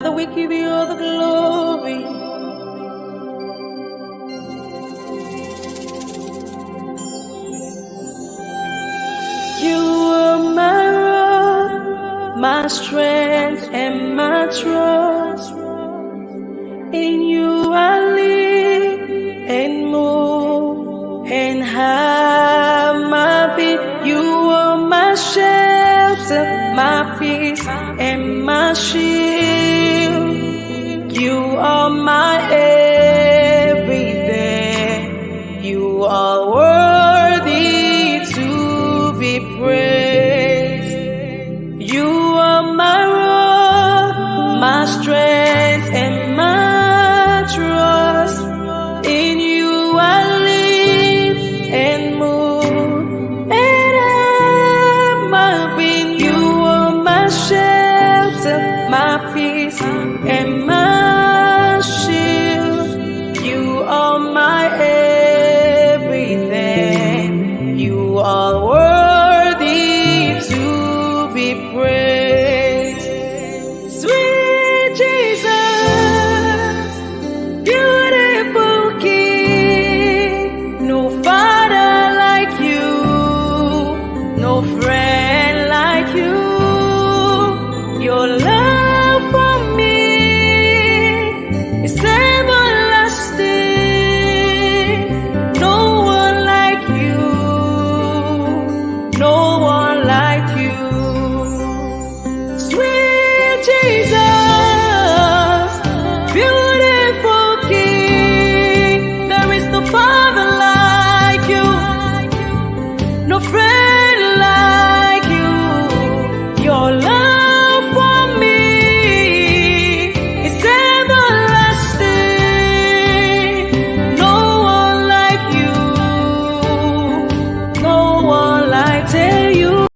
Father, we give you all the glory. You are my rock, my strength and my trust. In you I live and move and have my being. You are my shelter, my peace and my shield. You are my everything. You are worthy to be praised. You are my rock, my strength and my trust. In you I live and move and have my being. You are my shelter, my peace and my shield. You are my everything. You are worthy to be praised. Sweet Jesus, beautiful King, no Father like you, no friend like you. Your love for me is everlasting. No one like you, no one like you. Sweet Jesus, beautiful King, there is no Father like you, no friend like you. Your love for me is everlasting. No one like you, no one like you.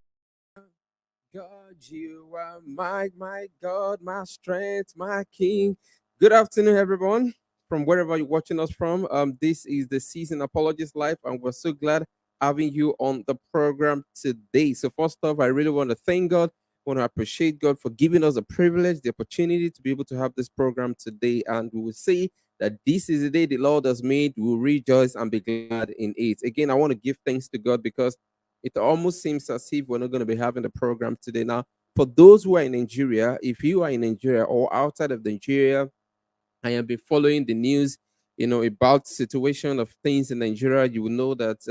God, you are my God, my strength, my King. Good afternoon, everyone, from wherever you're watching us from. This is the Seasoned Apologist Live, and we're so glad having you on the program today. So, first off, I really want to thank God. Want to appreciate God for giving us the privilege, the opportunity to be able to have this program today. And we will say that this is the day the Lord has made. We will rejoice and be glad in it. Again, I want to give thanks to God because it almost seems as if we're not going to be having the program today. Now, for those who are in Nigeria, if you are in Nigeria or outside of Nigeria, I have been following the news, about situation of things in Nigeria. You will know that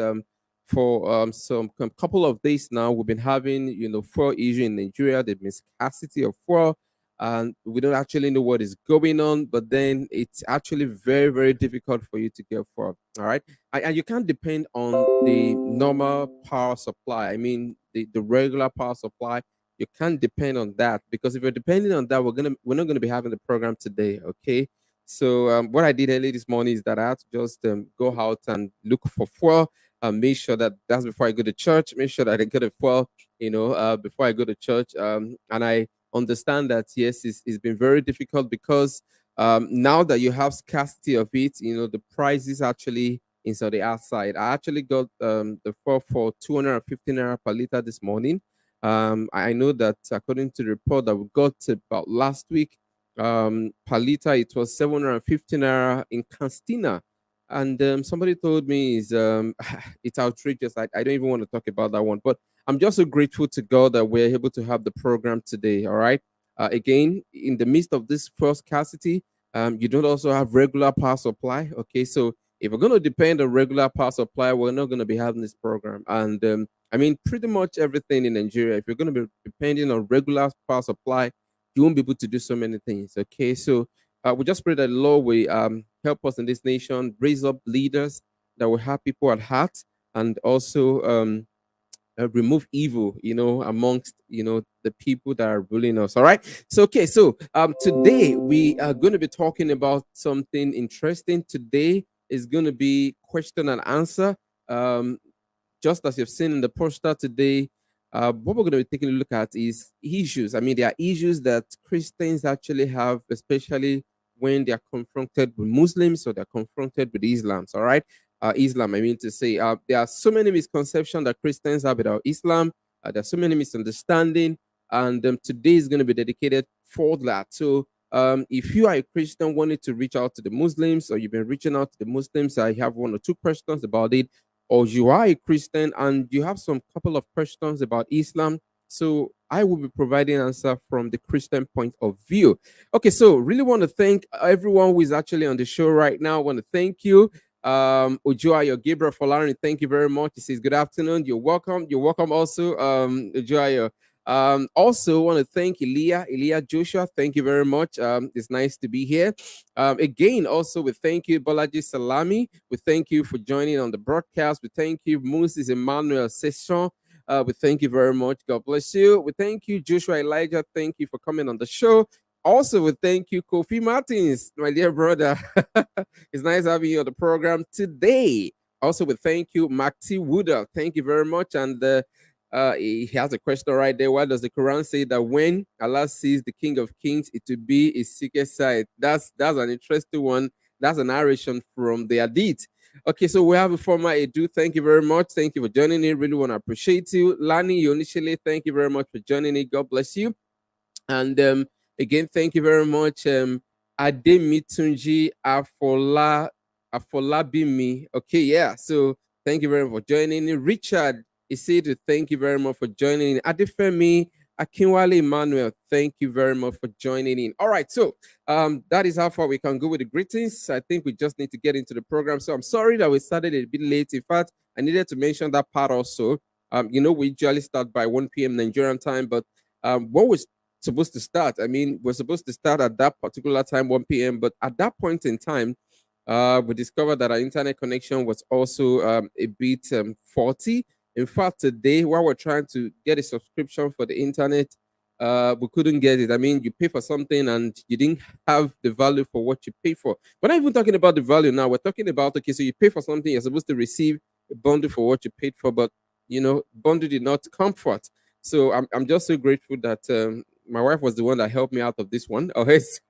for some couple of days now, we've been having, fuel issue in Nigeria. There's been scarcity of fuel, and we don't actually know what is going on. But then it's actually very, very difficult for you to get fuel. All right, and you can't depend on the normal power supply. I mean, the regular power supply. You can't depend on that, because if you're depending on that, we're not gonna be having the program today. Okay, so what I did early this morning is that I had to just go out and look for fuel. Make sure that that's before I go to church. Make sure that I get a fuel, before I go to church. And I understand that yes, it's been very difficult because now that you have scarcity of it, the price is actually inside the outside. I actually got the fuel for 215 naira per liter this morning. I know that according to the report that we got about last week, per liter it was 750 naira in Castina, and somebody told me is it's outrageous. I don't even want to talk about that one, but I'm just so grateful to God that we're able to have the program today. All right, again, in the midst of this first scarcity, you don't also have regular power supply. Okay, so if we're going to depend on regular power supply, we're not going to be having this program. And I mean, pretty much everything in Nigeria, if you're going to be depending on regular power supply, you won't be able to do so many things. Okay, so we just pray that the Lord will help us in this nation, raise up leaders that will have people at heart, and also remove evil, amongst the people that are ruling us. All right. So okay, so today we are going to be talking about something interesting. Today is going to be question and answer. Just as you've seen in the poster today, what we're going to be taking a look at is issues. I mean, there are issues that Christians actually have, especially when they are confronted with Muslims or they're confronted with Islam. All right. Islam, I mean to say, there are so many misconceptions that Christians have about Islam. There's so many misunderstandings, and today is going to be dedicated for that. So If you are a Christian wanting to reach out to the Muslims, or you've been reaching out to the Muslims, I have one or two questions about it, or you are a Christian and you have some couple of questions about Islam. So I will be providing answer from the Christian point of view. Okay, so really want to thank everyone who is actually on the show right now. I want to thank you. Ujuayo Gabriel Folari, thank you very much. He says, good afternoon. You're welcome. You're welcome also, Ujuayo. Also want to thank Elia Joshua. Thank you very much. It's nice to be here. Again, also we thank you, Bolaji Salami. We thank you for joining on the broadcast. We thank you, Moses Emmanuel Session. We thank you very much. God bless you. We thank you, Joshua Elijah. Thank you for coming on the show. Also, we thank you, Kofi Martins, my dear brother. It's nice having you on the program today. Also, we thank you, Maxi Wooder. Thank you very much. And he has a question right there. Why does the Quran say that when Allah sees the King of Kings, it will be his secret side? That's an interesting one. That's a narration from the Hadith. Okay, so we have a former Edu. Thank you very much. Thank you for joining in. Really want to appreciate you. Lani Yonishile, thank you very much for joining in. God bless you. And again, thank you very much. Ademitunji Afolabimi. Okay, yeah. So thank you very much for joining in. Richard Isidu, thank you very much for joining in. Adefemi Akinwale Emmanuel, thank you very much for joining in. All right, so that is how far we can go with the greetings. I think we just need to get into the program. So I'm sorry that we started a bit late. In fact, I needed to mention that part also. We usually start by 1 p.m. Nigerian time, but what was supposed to start? I mean, we're supposed to start at that particular time, 1 p.m., but at that point in time, we discovered that our internet connection was also a bit faulty. In fact, today, while we're trying to get a subscription for the internet, we couldn't get it. I mean, you pay for something and you didn't have the value for what you pay for. We're not even talking about the value now. We're talking about, okay, so you pay for something, you're supposed to receive a bundle for what you paid for, but, bundle did not comfort. So I'm just so grateful that my wife was the one that helped me out of this one. Oh, yes.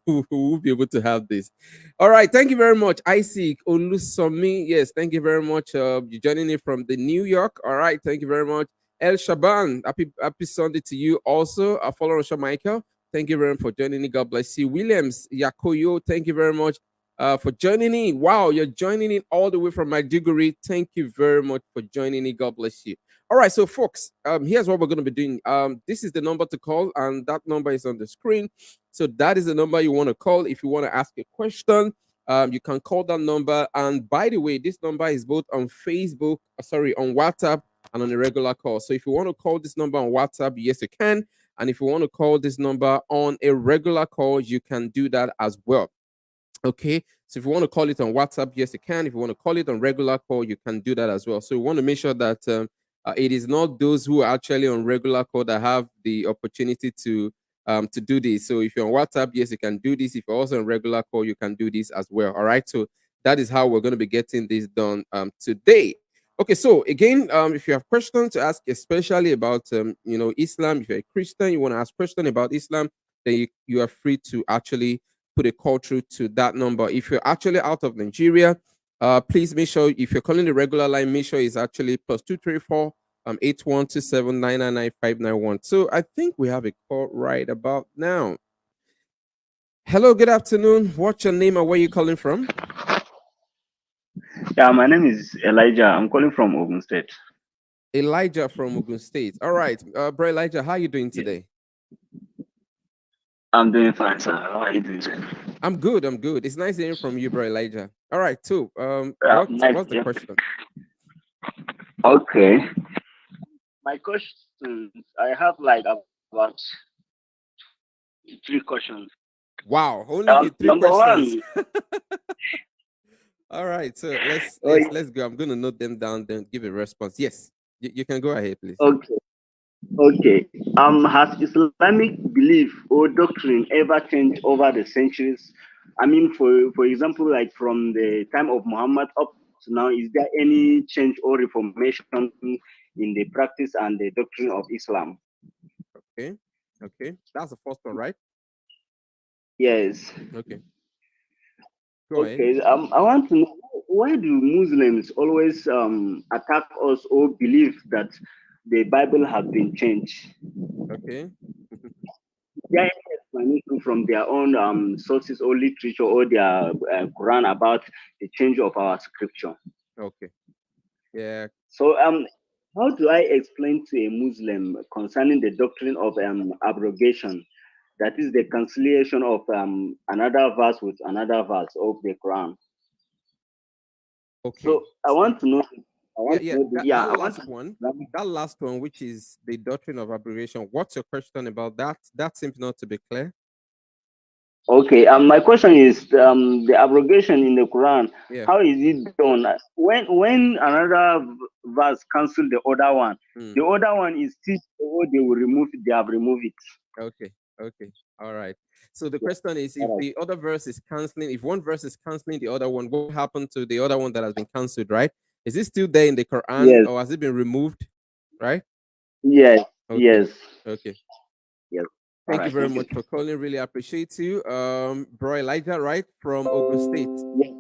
Who will be able to have this. All right. Thank you very much. Isaac Olusomi. Yes, thank you very much. You joining in from the New York. All right. Thank you very much. El Shaban. Happy Sunday to you also. Follow Rasha Michael. Thank you very much for joining in. God bless you. Williams Yakoyo. Thank you very much for joining in. Wow, you're joining in all the way from Maiduguri. Thank you very much for joining in. God bless you. All right, so folks, here's what we're going to be doing. This is the number to call, and that number is on the screen. So that is the number you want to call if you want to ask a question. You can call that number. And by the way, this number is both on Facebook, on WhatsApp, and on a regular call. So if you want to call this number on WhatsApp, yes, you can. And if you want to call this number on a regular call, you can do that as well. Okay, so if you want to call it on WhatsApp, yes, you can. If you want to call it on regular call, you can do that as well. So we want to make sure that it is not those who are actually on regular call that have the opportunity to do this. So if you're on WhatsApp, yes, you can do this. If you're also on regular call, you can do this as well. All right, so that is how we're going to be getting this done today. Okay, so again, if you have questions to ask, especially about Islam, if you're a Christian, you want to ask questions about Islam, then you are free to actually put a call through to that number. If you're actually out of Nigeria, please make sure if you're calling the regular line, make sure it's actually +234 8127999591. So I think we have a call right about now. Hello, good afternoon. What's your name and where you calling from? Yeah, my name is Elijah. I'm calling from Ogun State. Elijah from Ogun State. All right, bro Elijah, how are you doing today? I'm doing fine, sir. How are you doing, sir? I'm good. I'm good. It's nice hearing from you, bro Elijah. All right, too. What's the question? Okay. My question, I have like about 3 questions. Wow, only 3 number questions. 1. All right, so let's go. I'm gonna note them down, then give a response. Yes, you can go ahead, please. Okay. Has Islamic belief or doctrine ever changed over the centuries? I mean, for example, like from the time of Muhammad up to now, is there any change or reformation in the practice and the doctrine of Islam? Okay, that's the first one, right? Yes. Okay. Go Okay. ahead. I want to know, why do Muslims always attack us or believe that the Bible have been changed? Okay. Is there any explanation from their own sources or literature or their Quran about the change of our scripture. Okay. Yeah. So how do I explain to a Muslim concerning the doctrine of abrogation? That is the cancellation of another verse with another verse of the Quran. Okay. So I want to know. Yeah, yeah. That, Yeah, that I want last to. one, that last one, which is the doctrine of abrogation. What's your question about that? That seems not to be clear. Okay. My question is the abrogation in the Quran. Yeah. How is it done? When another verse cancel the other one, Mm. the other one is still or they will remove it. They have removed it. Okay. Okay. All right. So the Yeah. question is, if All right. the other verse is canceling, if one verse is canceling the other one, what happened to the other one that has been cancelled? Right? Is it still there in the Quran, Yes. or has it been removed? Right? Yes. Okay. Yes. Okay. Yes. All Thank you right. very Thank you. much for calling. Really appreciate you. Bro Elijah, right? From Ogun State. Yes.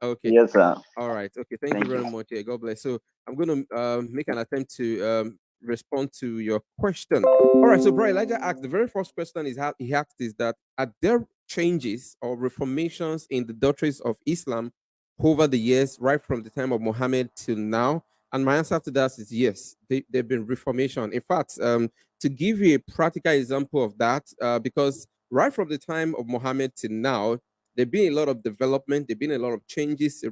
Okay. Yes, sir. All right. Okay. Thank you Thank very you. much. Yeah, God bless. So I'm going to make an attempt to respond to your question. All right. So, Bro Elijah asked, the very first question is how he asked is that, are there changes or reformations in the doctrines of Islam over the years, right from the time of Muhammad till now? And my answer to that is yes, they've been reformation. In fact, to give you a practical example of that, because right from the time of Muhammad till now, there've been a lot of development, there've been a lot of changes,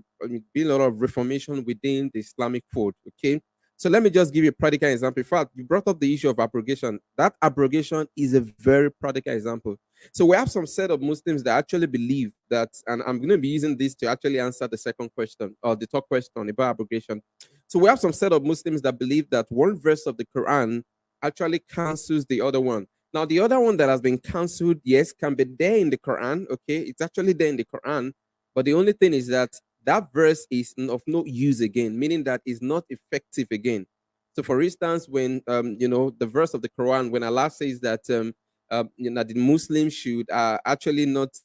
been a lot of reformation within the Islamic fold. Okay. So let me just give you a practical example. In fact, you brought up the issue of abrogation. That abrogation is a very practical example. So we have some set of Muslims that actually believe that, and I'm going to be using this to actually answer the second question or the third question about abrogation. So we have some set of Muslims that believe that one verse of the Quran actually cancels the other one. Now, the other one that has been cancelled, yes, can be there in the Quran. Okay, it's actually there in the Quran, but the only thing is that that verse is of no use again, meaning that it's not effective again. So, for instance, when the verse of the Quran, when Allah says that the Muslims should actually not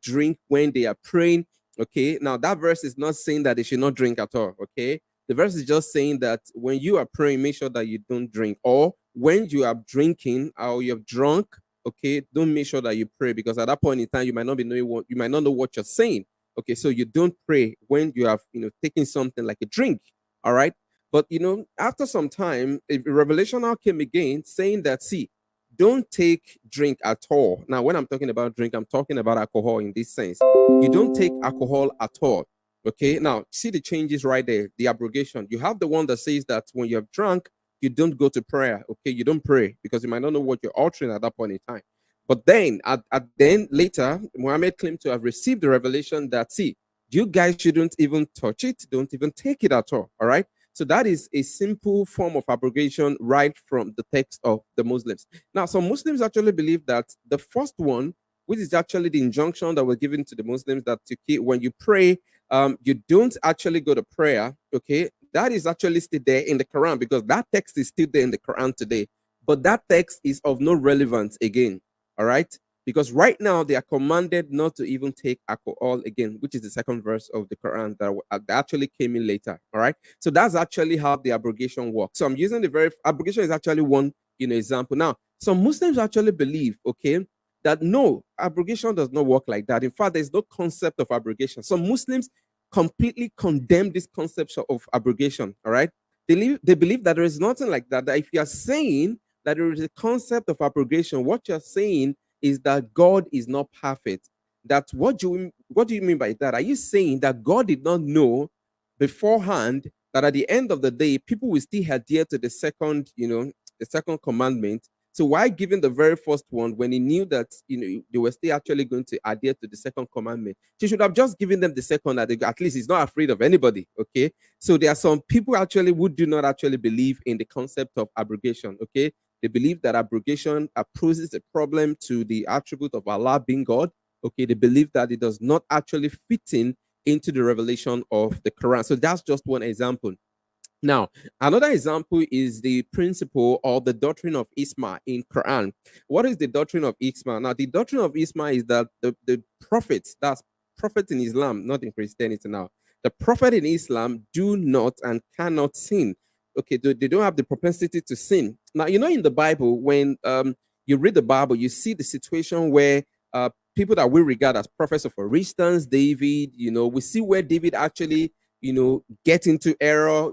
drink when they are praying. Okay, now that verse is not saying that they should not drink at all. Okay, the verse is just saying that when you are praying, make sure that you don't drink, or when you are drinking or you're drunk, okay, don't make sure that you pray, because at that point in time you might not be knowing what you might not know what you're saying. Okay, so you don't pray when you have taken something like a drink. All right. But after some time, a revelation now came again saying that, see, don't take drink at all. Now, when I'm talking about drink, I'm talking about alcohol in this sense. You don't take alcohol at all. Okay. Now, see the changes right there, the abrogation. You have the one that says that when you have drunk, you don't go to prayer. Okay. You don't pray because you might not know what you're altering at that point in time. But then, then later, Muhammad claimed to have received the revelation that, see, you guys shouldn't even touch it. Don't even take it at all. All right. So that is a simple form of abrogation right from the text of the Muslims. Now, some Muslims actually believe that the first one, which is actually the injunction that was given to the Muslims, that to keep, when you pray, you don't actually go to prayer. Okay, that is actually still there in the Quran, because that text is still there in the Quran today. But that text is of no relevance again. All right, because right now they are commanded not to even take alcohol again, which is the second verse of the Quran that actually came in later. All right, so that's actually how the abrogation works. So I'm using the very abrogation is actually one example. Now, some Muslims actually believe, okay, that no, abrogation does not work like that. In fact, there's no concept of abrogation. Some Muslims completely condemn this concept of abrogation. All right, they believe that there is nothing like that. That if you are saying that there is a concept of abrogation, what you're saying is that God is not perfect. That what do you mean by that? Are you saying that God did not know beforehand that at the end of the day, people will still adhere to the second commandment? So why giving the very first one when he knew that they were still actually going to adhere to the second commandment? He should have just given them the second, that at least he's not afraid of anybody. Okay. So there are some people actually who do not actually believe in the concept of abrogation. Okay. They believe that abrogation poses a problem to the attribute of Allah being God. Okay. They believe that it does not actually fit in into the revelation of the Quran. So that's just one example. Now, another example is the principle or the doctrine of Isma in Quran. What is the doctrine of Isma? Now, the doctrine of Isma is that the prophets, that's prophet in Islam, not in Christianity now, the prophet in Islam do not and cannot sin. Okay, they don't have the propensity to sin. Now, in the Bible, when you read the Bible, you see the situation where people that we regard as prophets, so for instance, David, we see where David actually, get into error,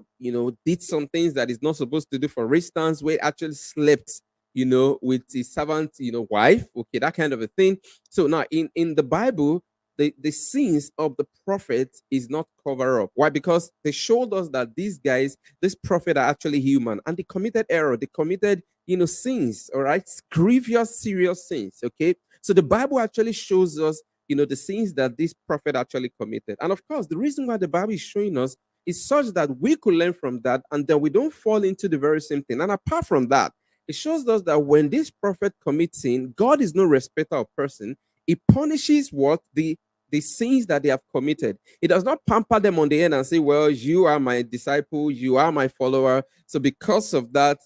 did some things that he's not supposed to do. For instance, where he actually slept, with his servant, wife, okay, that kind of a thing. So now in the Bible, the sins of the prophet is not cover up. Why? Because they showed us that these guys, this prophet, are actually human, and they committed error. They committed, sins. All right, grievous, serious sins. Okay, so the Bible actually shows us, the sins that this prophet actually committed, and of course, the reason why the Bible is showing us is such that we could learn from that, and then we don't fall into the very same thing. And apart from that, it shows us that when this prophet commits sin, God is no respecter of person. He punishes what the sins that they have committed. It does not pamper them on the end and say, well, you are my disciple, you are my follower. So because of that,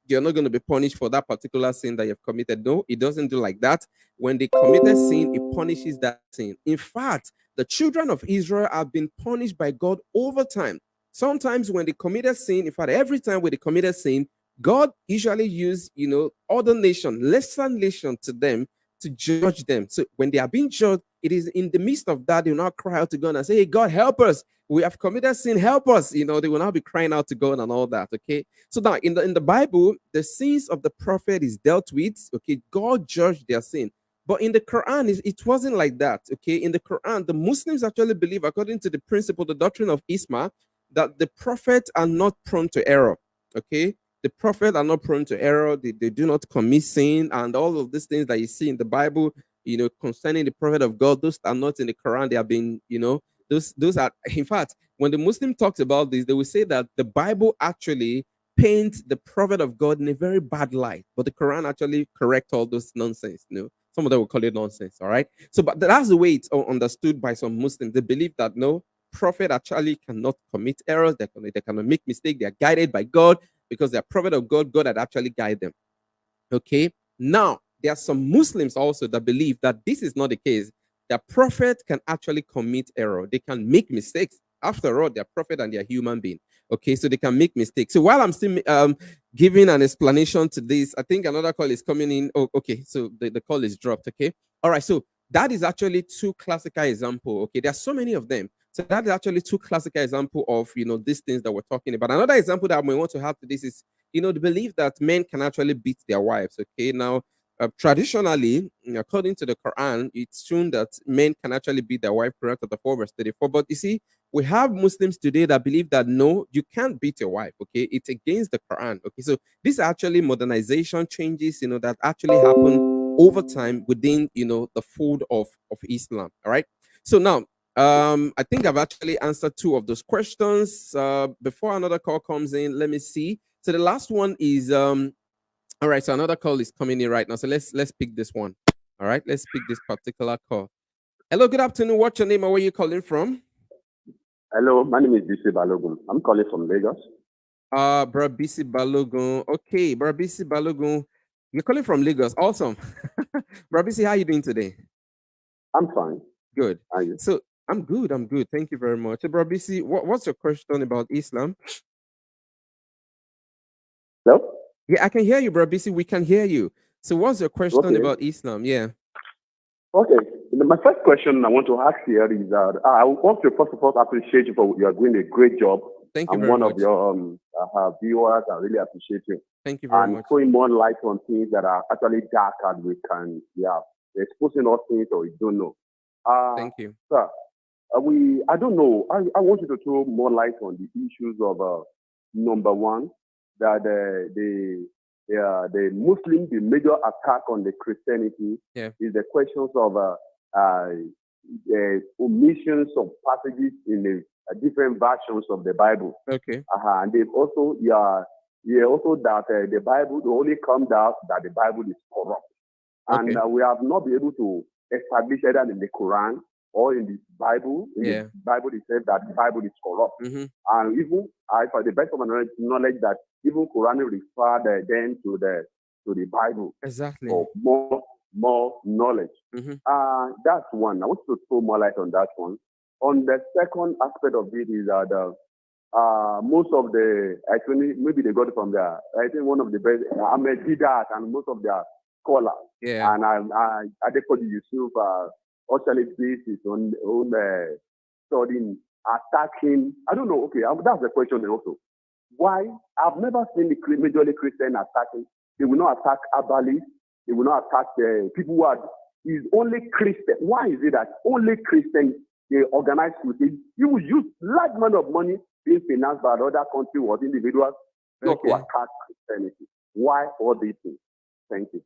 you're not going to be punished for that particular sin that you've committed. No, it doesn't do like that. When they committed sin, it punishes that sin. In fact, the children of Israel have been punished by God over time. Sometimes when they committed sin, in fact, every time when they committed sin, God usually used, other nation, lesser nation to them to judge them. So when they are being judged, it is in the midst of that, they will not cry out to God and say, hey, God, help us. We have committed sin, help us. They will not be crying out to God and all that. Okay. So now in the Bible, the sins of the prophet is dealt with. Okay, God judged their sin. But in the Quran, it wasn't like that. Okay. In the Quran, the Muslims actually believe, according to the principle, the doctrine of Isma, that the prophets are not prone to error. Okay. The prophets are not prone to error. They do not commit sin, and all of these things that you see in the Bible, concerning the prophet of God, those are not in the Quran. They have been, those are, in fact, when the Muslim talks about this, they will say that the Bible actually paints the prophet of God in a very bad light, but the Quran actually correct all those nonsense. Some of them will call it nonsense. All right. So, but that's the way it's understood by some Muslims. They believe that no, prophet actually cannot commit errors. They cannot make mistakes. They are guided by God because they are prophet of God. God had actually guided them. Okay. Now, there are some Muslims also that believe that this is not the case. That prophet can actually commit error. They can make mistakes. After all, they're prophet and they're human being. Okay, so they can make mistakes. So while I'm still giving an explanation to this, I think another call is coming in. Oh, okay, so the call is dropped. Okay, all right. So that is actually two classical example. Okay, there are so many of them. So that is actually two classical example of these things that we're talking about. Another example that we want to have to this is the belief that men can actually beat their wives. Okay, now traditionally, according to the Quran, it's shown that men can actually beat their wife. Quran chapter 4 verse 34. But you see, we have Muslims today that believe that no, you can't beat your wife. Okay, it's against the Quran. Okay, so these are actually modernization changes, that actually happen over time within the fold of Islam. All right. So now I think I've actually answered two of those questions. Before another call comes in, let me see. So the last one is all right. So another call is coming in right now. So let's pick this one. All right, let's pick this particular call. Hello, good afternoon. What's your name and where you calling from? Hello, my name is Bisi Balogun. I'm calling from Lagos. Bro Bisi Balogun. Okay, Bro Bisi Balogun. You're calling from Lagos. Awesome. Bro Bisi, how are you doing today? I'm fine. Good. Are you? So I'm good. I'm good. Thank you very much. So, Bro Bisi, what's your question about Islam? Hello? Yeah, I can hear you, Bro Bisi. We can hear you. So what's your question Okay. about Islam? Yeah. Okay. My first question I want to ask here is that I want to first of all appreciate you for you are doing a great job. Thank you I'm very one much. of your viewers. I really appreciate you. Thank you very And much. throwing more light on things that are actually dark and we can, exposing us things or we don't know. Thank you. Sir, I don't know. I want you to throw more light on the issues of number one, that the Muslim, the major attack on the Christianity is the questions of omissions of passages in the different versions of the Bible. Okay. And they've also, also that the Bible will only come down that the Bible is corrupt. And we have not been able to establish either in the Quran or in the Bible. In the Bible, it says that the Bible is corrupt. And even, for the best of my knowledge, that even Quran referred then to the Bible. Exactly. For more knowledge. That's one. I want to throw more light on that one. On the second aspect of it is that most of the, actually, maybe they got it from there. I think one of the best, Ahmed Didat and most of their scholars. Yeah. And I Adekoji Yusuf actually based his own studying, attacking. I don't know. Okay, that's the question also. Why? I've never seen the majorly Christian attacking. They will not attack Abalis. They will not attack people who are. Is only Christian. Why is it that only Christian they organize crusade? You will use large amount of money being financed by other countries or individuals not to attack Christianity. Why all these things? Thank you.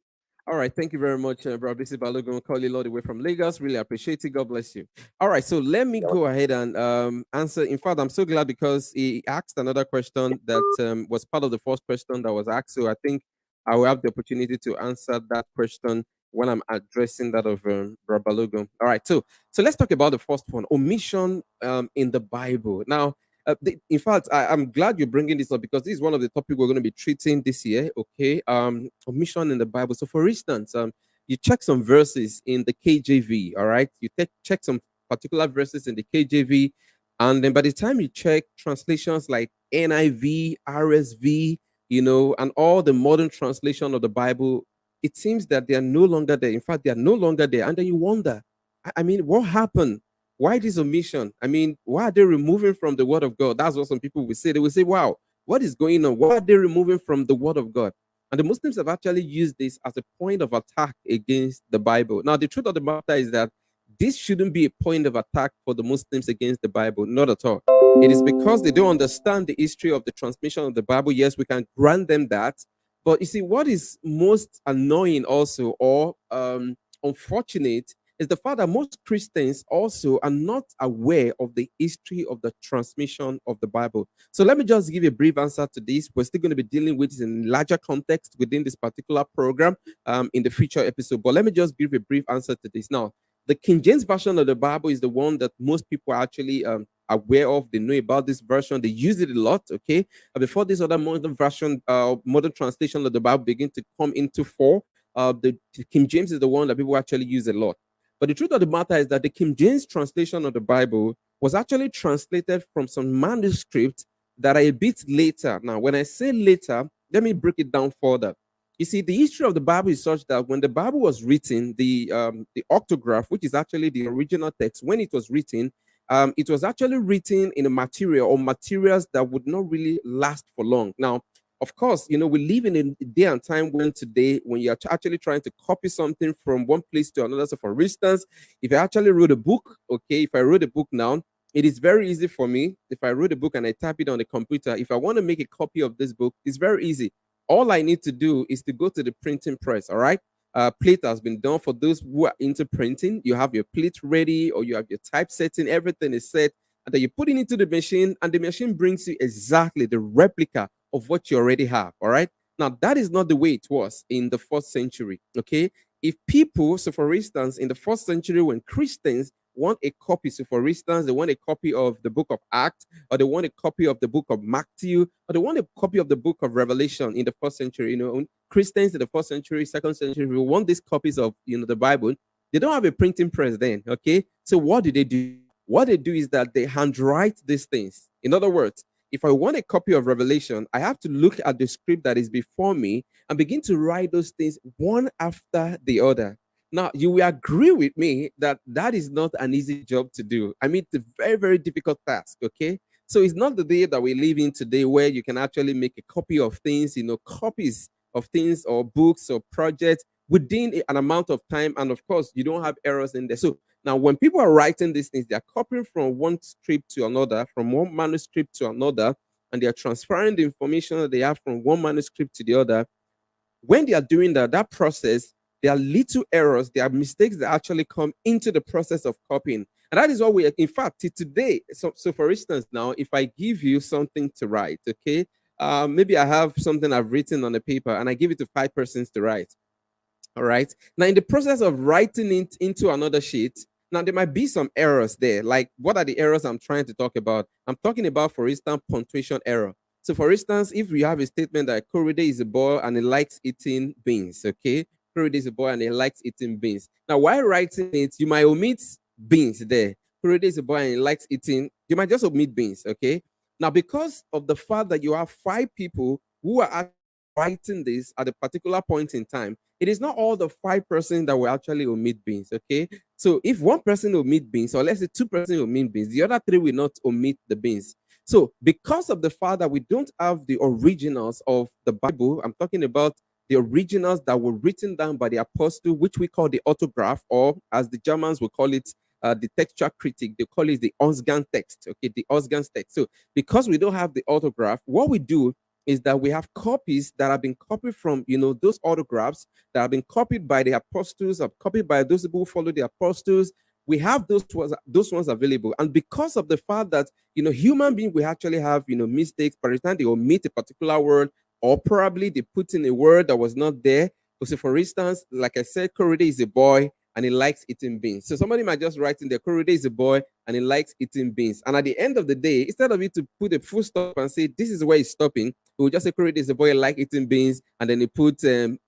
All right, thank you very much, bro. This is Balogun calling all the way from Lagos. Really appreciate it. God bless you. All right, so let me go ahead and answer. In fact, I'm so glad because he asked another question that was part of the first question that was asked. So I think I will have the opportunity to answer that question when I'm addressing that of Bro Balogun. All right, so let's talk about the first one: omission in the Bible. Now, in fact, I'm glad you're bringing this up because this is one of the topics we're going to be treating this year. Okay, omission in the Bible. So, for instance, you check some verses in the KJV. All right, you check some particular verses in the KJV, and then by the time you check translations like NIV, RSV, and all the modern translation of the Bible, it seems that they are no longer there. In fact, they are no longer there, and then you wonder, I mean, what happened? Why this omission? I mean, why are they removing from the word of God? That's what some people will say. They will say, wow, what is going on? Why are they removing from the word of God? And the Muslims have actually used this as a point of attack against the Bible. Now, the truth of the matter is that this shouldn't be a point of attack for the Muslims against the Bible, not at all. It is because they don't understand the history of the transmission of the Bible. Yes, we can grant them that. But you see, what is most annoying also, or unfortunate, is the fact that most Christians also are not aware of the history of the transmission of the Bible. So let me just give a brief answer to this. We're still going to be dealing with this in larger context within this particular program in the future episode. But let me just give a brief answer to this. Now, the King James Version of the Bible is the one that most people are actually aware of. They know about this version. They use it a lot, okay? Before this other modern version, modern translation of the Bible begin to come into force, the King James is the one that people actually use a lot. But the truth of the matter is that the King James translation of the Bible was actually translated from some manuscripts that are a bit later. Now, when I say later, let me break it down further. You see, the history of the Bible is such that when the Bible was written, the octograph, which is actually the original text, when it was written actually written in a material or materials that would not really last for long. Now, of course, we live in a day and time when today, when you're actually trying to copy something from one place to another. So, for instance, if I actually wrote a book, okay, if I wrote a book now, it is very easy for me. If I wrote a book and I type it on the computer, if I want to make a copy of this book, it's very easy. All I need to do is to go to the printing press, all right? Plate has been done for those who are into printing. You have your plate ready, or you have your typesetting, everything is set, and then you put it into the machine, and the machine brings you exactly the replica of what you already have. All right. Now, that is not the way it was in the first century. Okay. If people, so for instance, in the first century, when Christians want a copy, so for instance, they want a copy of the book of Acts, or they want a copy of the book of Matthew, or they want a copy of the book of Revelation in the first century, Christians in the first century, second century, we want these copies of, the Bible. They don't have a printing press then. Okay. So what do? What they do is that they handwrite these things. In other words, if I want a copy of Revelation, I have to look at the script that is before me and begin to write those things one after the other. Now, you will agree with me that that is not an easy job to do. I mean, it's a very, very difficult task, okay? So it's not the day that we live in today where you can actually make a copy of things, copies of things or books or projects within an amount of time. And of course, you don't have errors in there. So now, when people are writing these things, they're copying from one script to another, from one manuscript to another, and they're transferring the information that they have from one manuscript to the other. When they are doing that process, there are little errors, there are mistakes that actually come into the process of copying. And that is what we, in fact, today. So for instance, now, if I give you something to write, okay, maybe I have something I've written on a paper and I give it to 5 persons to write. All right. Now, in the process of writing it into another sheet, now there might be some errors there. Like, what are the errors I'm trying to talk about? I'm talking about, for instance, punctuation error. So, for instance, if we have a statement that Korede is a boy and he likes eating beans, okay? Korede is a boy and he likes eating beans. Now, while writing it, you might omit beans there. Korede is a boy and he likes eating, you might just omit beans, okay? Now, because of the fact that you have 5 people who are writing this at a particular point in time, it is not all the 5% that will actually omit beans. Okay. So if one person omit beans, or let's say 2% omit beans, the other 3 will not omit the beans. So because of the fact that we don't have the originals of the Bible, I'm talking about the originals that were written down by the apostle, which we call the autograph, or as the Germans will call it, the textual critic, they call it the Ausgang text. Okay, the Ausgang text. So because we don't have the autograph, what we do is that we have copies that have been copied from, those autographs that have been copied by the apostles, or copied by those people who follow the apostles. We have those ones available, and because of the fact that human beings will actually have mistakes by the time they omit a particular word, or probably they put in a word that was not there. So, for instance, like I said, Korede is a boy and he likes eating beans. So somebody might just write in there, Korede is a boy and he likes eating beans. And at the end of the day, instead of you to put a full stop and say this is where he's stopping, we will just say Korede is a boy, like eating beans, and then he put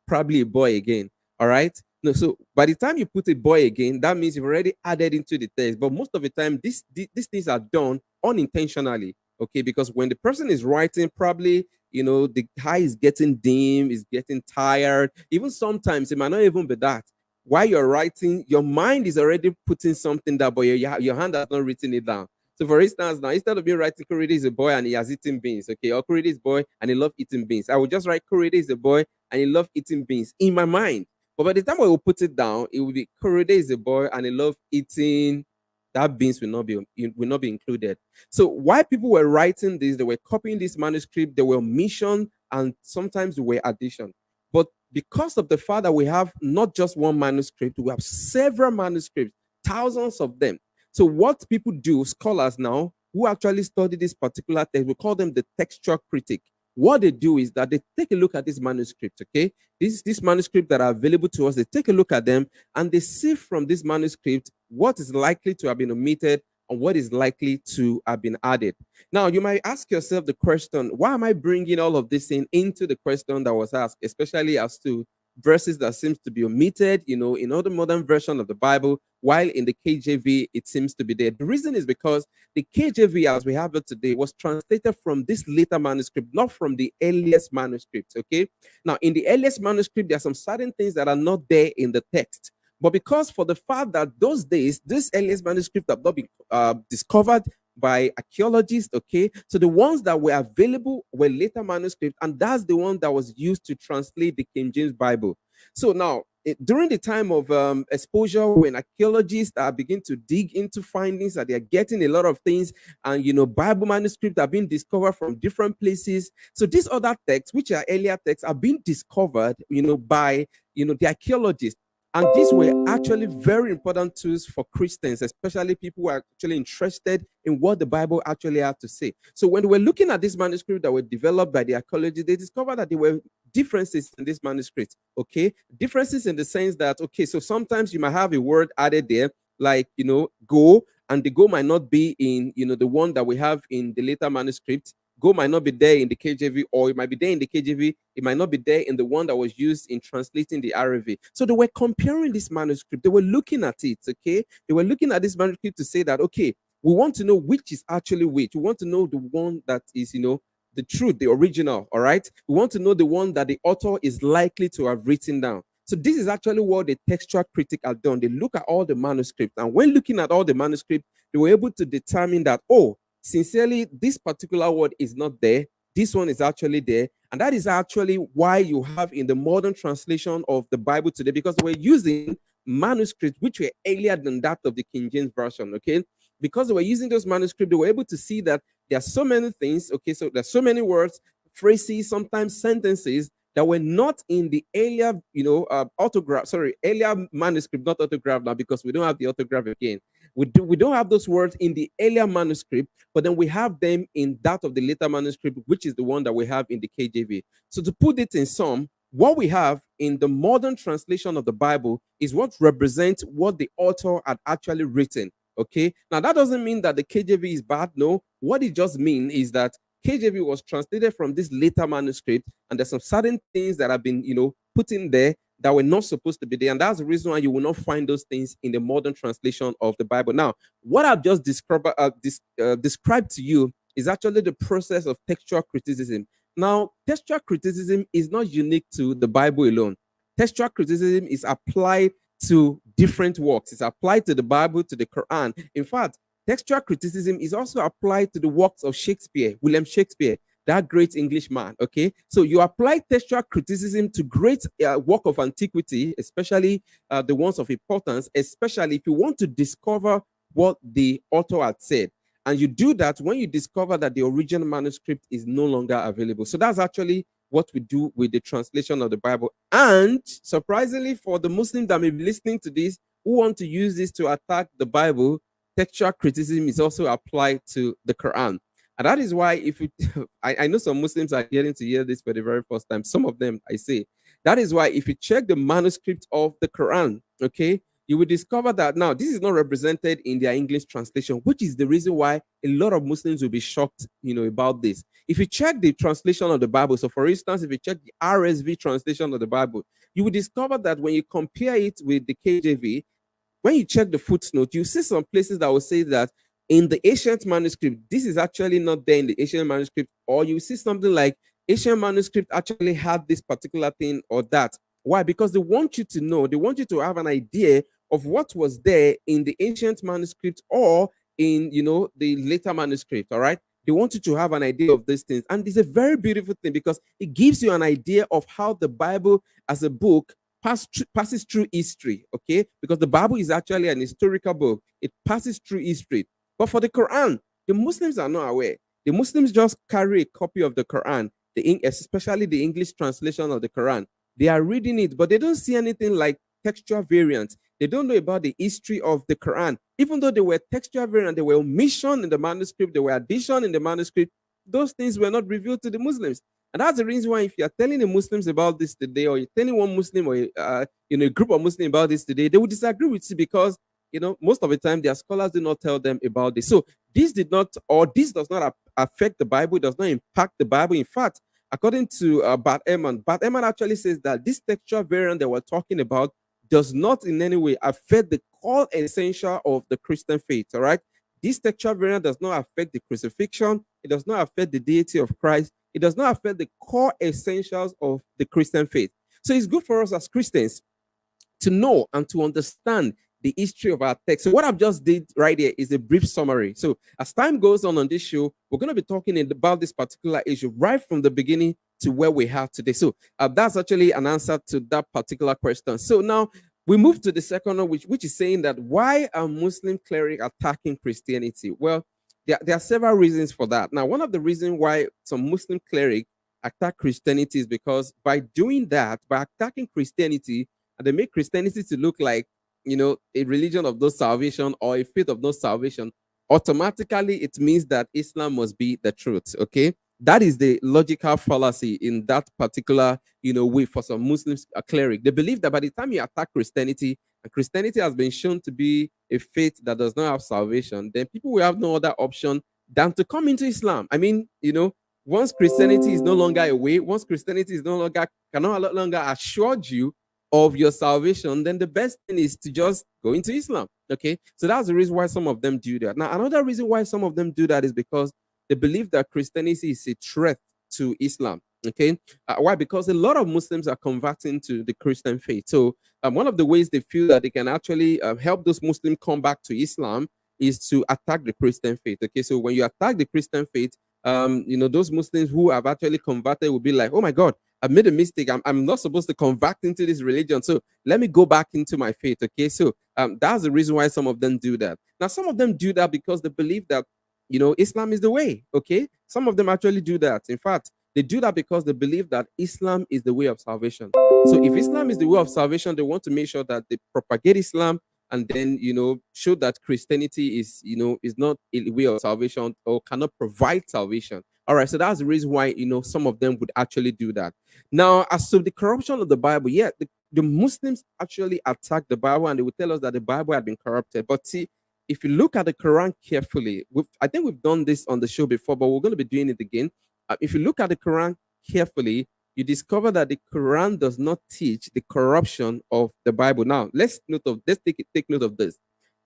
probably a boy again. All right. No, so by the time you put a boy again, that means you've already added into the text. But most of the time, these things are done unintentionally. Okay, because when the person is writing, probably the eye is getting dim, is getting tired. Even sometimes it might not even be that. While you're writing, your mind is already putting something down, but your hand has not written it down. So, for instance, now instead of me writing Korede is a boy and he has eaten beans, okay, or Korede is a boy and he loves eating beans, I will just write Korede is a boy and he loves eating beans in my mind. But by the time I will put it down, it will be Korede is a boy and he loves eating. That beans will not be included. So while people were writing this, they were copying this manuscript, they were omission, and sometimes they were addition. But because of the fact that we have not just one manuscript, we have several manuscripts, thousands of them. So what people do, scholars now, who actually study this particular text, we call them the textual critic. What they do is that they take a look at this manuscript, okay? This manuscript that are available to us, they take a look at them and they see from this manuscript what is likely to have been omitted and what is likely to have been added. Now, you might ask yourself the question, why am I bringing all of this into the question that was asked, especially as to verses that seems to be omitted, in other modern version of the Bible, while in the KJV, it seems to be there. The reason is because the KJV, as we have it today, was translated from this later manuscript, not from the earliest manuscript, okay? Now, in the earliest manuscript, there are some certain things that are not there in the text. But because for the fact that those days, this earliest manuscript have not been discovered by archaeologists, okay? So the ones that were available were later manuscripts, and that's the one that was used to translate the King James Bible. So now, during the time of exposure, when archaeologists are beginning to dig into findings, that they are getting a lot of things, and Bible manuscripts are being discovered from different places. So these other texts, which are earlier texts, are being discovered, by the archaeologists. And these were actually very important tools for Christians, especially people who are actually interested in what the Bible actually had to say. So when they were looking at this manuscript that were developed by the archaeologists, they discovered that there were differences in this manuscript, okay? Differences in the sense that, okay, so sometimes you might have a word added there, like, go, and the go might not be in, the one that we have in the later manuscript. Go might not be there in the KJV, or it might be there in the KJV. It might not be there in the one that was used in translating the RV. So they were comparing this manuscript. They were looking at it, okay? They were looking at this manuscript to say that, okay, we want to know which is actually which. We want to know the one that is, the truth, the original, all right? We want to know the one that the author is likely to have written down. So this is actually what the textual critic have done. They look at all the manuscripts, and when looking at all the manuscripts, they were able to determine that, oh, sincerely, this particular word is not there. This one is actually there. And that is actually why you have in the modern translation of the Bible today, because we're using manuscripts which were earlier than that of the King James Version, okay? Because they were using those manuscripts, they were able to see that there are so many things, okay? So there's so many words, phrases, sometimes sentences that were not in the earlier, earlier manuscript, not autograph now, because we don't have the autograph again. We don't have those words in the earlier manuscript, but then we have them in that of the later manuscript, which is the one that we have in the KJV. So to put it in sum, what we have in the modern translation of the Bible is what represents what the author had actually written. Okay. Now that doesn't mean that the KJV is bad. No, what it just means is that KJV was translated from this later manuscript, and there's some certain things that have been, put in there that were not supposed to be there. And that's the reason why you will not find those things in the modern translation of the Bible. Now, what I've just described to you is actually the process of textual criticism. Now, textual criticism is not unique to the Bible alone. Textual criticism is applied to different works. It's applied to the Bible, to the Quran. In fact, textual criticism is also applied to the works of Shakespeare, William Shakespeare, that great Englishman. Okay, so you apply textual criticism to great work of antiquity, especially the ones of importance, especially if you want to discover what the author had said. And you do that when you discover that the original manuscript is no longer available. So that's actually what we do with the translation of the Bible. And surprisingly, for the Muslims that may be listening to this who want to use this to attack the Bible, textual criticism is also applied to the Quran. And that is why, if you, I know some Muslims are getting to hear this for the very first time. Some of them, I say, that is why if you check the manuscript of the Quran, okay, you will discover that now this is not represented in their English translation, which is the reason why a lot of Muslims will be shocked, about this. If you check the translation of the Bible, so for instance, if you check the RSV translation of the Bible, you will discover that when you compare it with the KJV, when you check the footnote, you see some places that will say that in the ancient manuscript, this is actually not there in the ancient manuscript, or you see something like ancient manuscript actually had this particular thing or that. Why? Because they want you to know, they want you to have an idea of what was there in the ancient manuscript or in, the later manuscript, all right? They want you to have an idea of these things. And it's a very beautiful thing because it gives you an idea of how the Bible as a book passes through history, okay? Because the Bible is actually an historical book. It passes through history. But for the Quran, the Muslims are not aware. The Muslims just carry a copy of the Quran, especially the English translation of the Quran. They are reading it, but they don't see anything like textual variants. They don't know about the history of the Quran. Even though they were textual variant, they were omission in the manuscript, they were addition in the manuscript. Those things were not revealed to the Muslims. And that's the reason why if you're telling the Muslims about this today, or you're telling one Muslim or a group of Muslims about this today, they will disagree with you because most of the time their scholars do not tell them about this. So this this does not affect the Bible, it does not impact the Bible. In fact, according to Bart Ehrman actually says that this textual variant that we're talking about does not in any way affect the core essential of the Christian faith. All right. This textual variant does not affect the crucifixion. It does not affect the deity of Christ. It does not affect the core essentials of the Christian faith. So it's good for us as Christians to know and to understand the history of our text. So what I've just did right here is a brief summary. So as time goes on this show, we're going to be talking about this particular issue right from the beginning to where we have today. So that's actually an answer to that particular question. So now we move to the second one, which is saying that why are Muslim clerics attacking Christianity? Well, there are several reasons for that. Now, one of the reasons why some Muslim clerics attack Christianity is because by doing that, by attacking Christianity, they make Christianity to look like a religion of no salvation or a faith of no salvation. Automatically, it means that Islam must be the truth. Okay, that is the logical fallacy in that particular way for some Muslims cleric. They believe that by the time you attack Christianity, and Christianity has been shown to be a faith that does not have salvation, then people will have no other option than to come into Islam. I mean, once Christianity is no longer a way, once Christianity is no longer assured you of your salvation, then the best thing is to just go into Islam. Okay, so that's the reason why some of them do that. Now, another reason why some of them do that is because they believe that Christianity is a threat to Islam. Okay, why? Because a lot of Muslims are converting to the Christian faith. So one of the ways they feel that they can actually help those Muslims come back to Islam is to attack the Christian faith. Okay, so when you attack the Christian faith, those Muslims who have actually converted will be like, oh my God, I've made a mistake. I'm not supposed to convert into this religion. So let me go back into my faith. Okay. So that's the reason why some of them do that. Now, some of them do that because they believe that, Islam is the way. Okay. Some of them actually do that. In fact, they do that because they believe that Islam is the way of salvation. So if Islam is the way of salvation, they want to make sure that they propagate Islam and then, show that Christianity is not a way of salvation or cannot provide salvation. All right, so that's the reason why, some of them would actually do that. Now, as to the corruption of the Bible, the Muslims actually attack the Bible and they would tell us that the Bible had been corrupted. But see, if you look at the Quran carefully, I think we've done this on the show before, but we're going to be doing it again. If you look at the Quran carefully, you discover that the Quran does not teach the corruption of the Bible. Now, let's take note of this.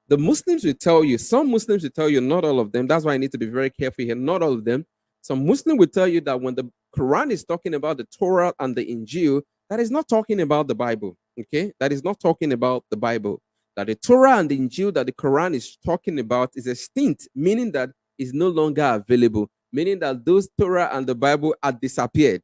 The Muslims will tell you, some Muslims will tell you, not all of them. That's why I need to be very careful here. Not all of them. Some Muslim will tell you that when the Quran is talking about the Torah and the Injil, that is not talking about the Bible. Okay, that is not talking about the Bible. That the Torah and the Injil that the Quran is talking about is extinct, meaning that is no longer available, meaning that those Torah and the Bible are disappeared.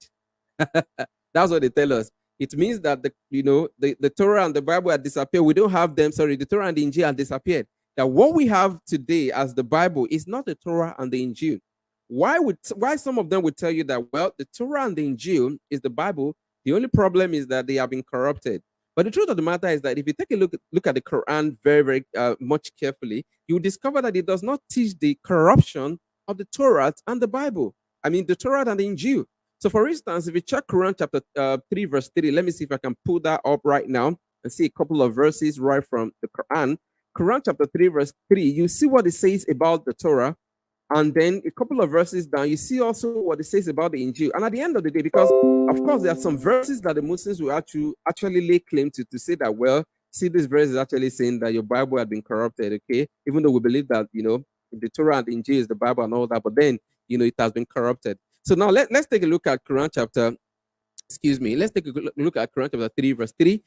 That's what they tell us. It means that the Torah and the Bible are disappeared. We don't have them. Sorry, the Torah and the Injil are disappeared. That what we have today as the Bible is not the Torah and the Injil. Why some of them would tell you that, well, the Torah and the Injil is the Bible. The only problem is that they have been corrupted. But the truth of the matter is that if you take a look at the Quran very, very much carefully, you will discover that it does not teach the corruption of the Torah and the Bible. I mean, the Torah and the Injil. So, for instance, if you check Quran chapter 3, verse 3, let me see if I can pull that up right now and see a couple of verses right from the Quran. Quran chapter 3, verse 3, you see what it says about the Torah. And then a couple of verses down, you see also what it says about the Injil. And at the end of the day, because of course there are some verses that the Muslims will actually lay claim to say that, well, see, this verse is actually saying that your Bible had been corrupted, okay? Even though we believe that, the Torah and the Injil is the Bible and all that, but then, it has been corrupted. So now let's take a look at Quran chapter, let's take a look at Quran chapter 3, verse 3,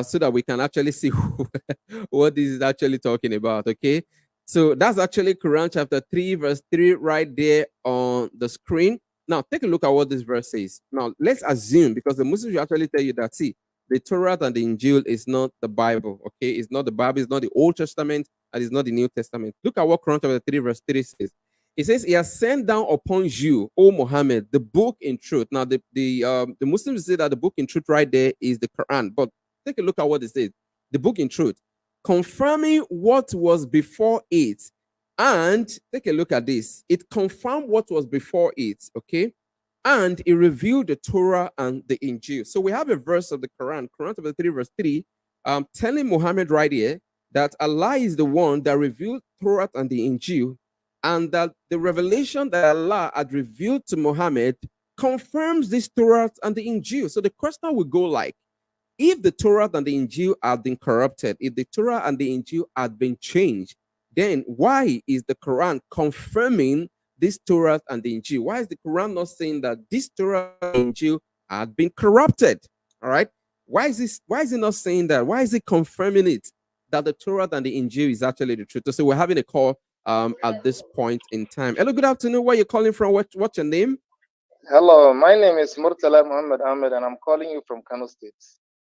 so that we can actually see what this is actually talking about, okay? So that's actually Quran chapter 3, verse 3 right there on the screen. Now, take a look at what this verse says. Now, let's assume, because the Muslims will actually tell you that, see, the Torah and the Injil is not the Bible, okay? It's not the Bible, it's not the Old Testament, and it's not the New Testament. Look at what Quran chapter 3, verse 3 says. It says, he has sent down upon you, O Muhammad, the book in truth. Now, the Muslims say that the book in truth right there is the Quran, but take a look at what it says. The book in truth, confirming what was before it. And take a look at this. It confirmed what was before it, okay? And it revealed the Torah and the Injil. So we have a verse of the Quran, Quran chapter 3, verse 3, telling Muhammad right here that Allah is the one that revealed Torah and the Injil, and that the revelation that Allah had revealed to Muhammad confirms this Torah and the Injil. So the question will go like, if the Torah and the Injil had been corrupted, if the Torah and the Injil had been changed, then why is the Quran confirming this Torah and the Injil? Why is the Quran not saying that this Torah and Injil had been corrupted? All right. Why is it not saying that? Why is it confirming it that the Torah and the Injil is actually the truth? So we're having a call at this point in time. Hello, good afternoon. Where are you calling from? What's your name? Hello, my name is Murtala Muhammad Ahmed, and I'm calling you from Kano State.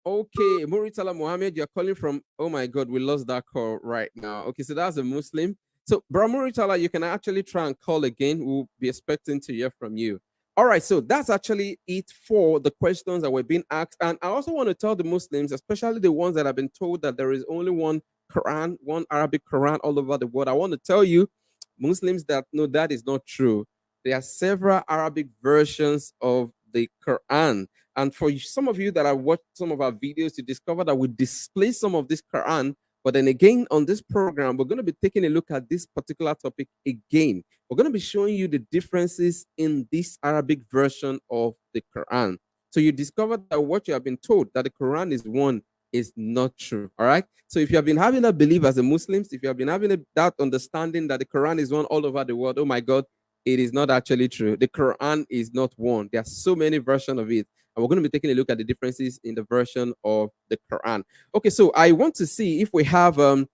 Okay, Muritala Mohammed, you're calling from, oh my God, we lost that call right now. Okay, so that's a Muslim. So, Bro Muritala, you can actually try and call again. We'll be expecting to hear from you. All right, so that's actually it for the questions that were being asked. And I also want to tell the Muslims, especially the ones that have been told that there is only one Quran, one Arabic Quran all over the world. I want to tell you, Muslims, that no, that is not true. There are several Arabic versions of the Quran. And for some of you that have watched some of our videos, you discover that we display some of this Quran. But then again, on this program, we're going to be taking a look at this particular topic again. We're going to be showing you the differences in this Arabic version of the Quran. So you discover that what you have been told, that the Quran is one, is not true. All right. So if you have been having that belief as a Muslims, if you have been having that understanding that the Quran is one all over the world, oh my God, it is not actually true. The Quran is not one. There are so many versions of it. And we're going to be taking a look at the differences in the version of the Quran. Okay, so I want to see if we have okay,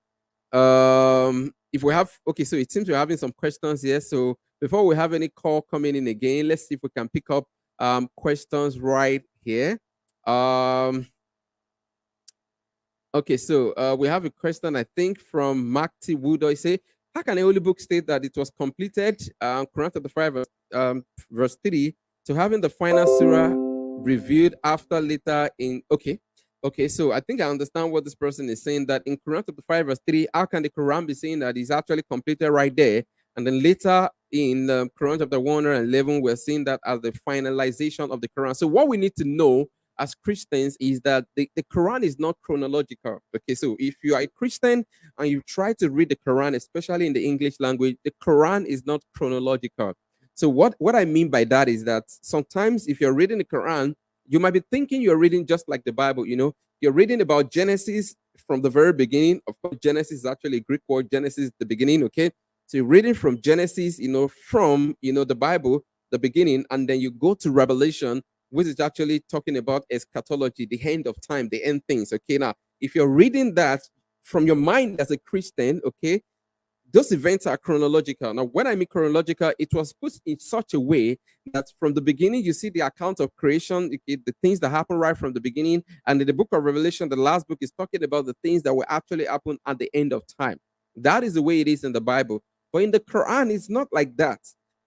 so it seems we're having some questions here. So before we have any call coming in again, let's see if we can pick up questions right here. Okay, so we have a question, I think, from Mark T. Wood. I say, how can a holy book state that it was completed, Quran chapter 5, verse 3, to having the final surah reviewed after later in, okay, so I think I understand what this person is saying, that in Quran chapter 5, verse 3, how can the Quran be saying that it's actually completed right there? And then later in Quran chapter 111, we're seeing that as the finalization of the Quran. So what we need to know as Christians is that the Quran is not chronological. Okay, so if you are a Christian and you try to read the Quran, especially in the English language, the Quran is not chronological. So what I mean by that is that sometimes if you're reading the Quran, you might be thinking you're reading just like the Bible, you're reading about Genesis from the very beginning. Of course, Genesis is actually a Greek word, Genesis, the beginning, okay? So you're reading from Genesis, from, the Bible, the beginning, and then you go to Revelation, which is actually talking about eschatology, the end of time, the end things. Okay, now if you're reading that from your mind as a Christian, okay, those events are chronological. Now, when I mean chronological, it was put in such a way that from the beginning, you see the account of creation, the things that happen right from the beginning. And in the book of Revelation, the last book is talking about the things that will actually happen at the end of time. That is the way it is in the Bible. But in the Quran, it's not like that.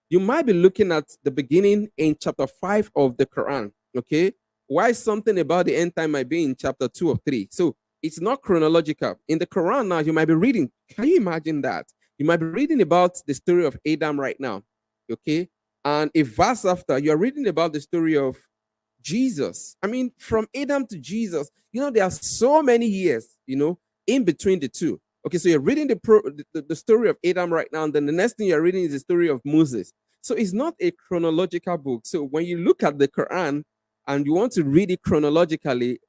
You might be looking at the beginning in chapter 5 of the Quran, okay? Why something about the end time might be in chapter 2 or 3. So it's not chronological. In the Quran now, you might be reading. Can you imagine that? You might be reading about the story of Adam right now, okay? And a verse after, you're reading about the story of Jesus. I mean, from Adam to Jesus, there are so many years, in between the two. Okay, so you're reading the story of Adam right now, and then the next thing you're reading is the story of Moses. So it's not a chronological book. So when you look at the Quran and you want to read it chronologically,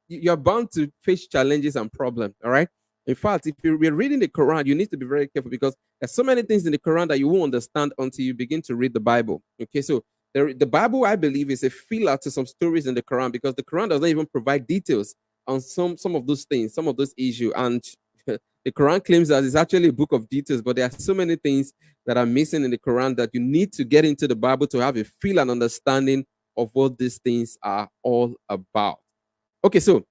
you're bound to face challenges and problems. All right. In fact, if you're reading the Quran, you need to be very careful because there's so many things in the Quran that you won't understand until you begin to read the Bible. Okay, so the Bible, I believe, is a filler to some stories in the Quran because the Quran does not even provide details on some of those things, some of those issues. And the Quran claims that it's actually a book of details, but there are so many things that are missing in the Quran that you need to get into the Bible to have a feel and understanding of what these things are all about. Okay, so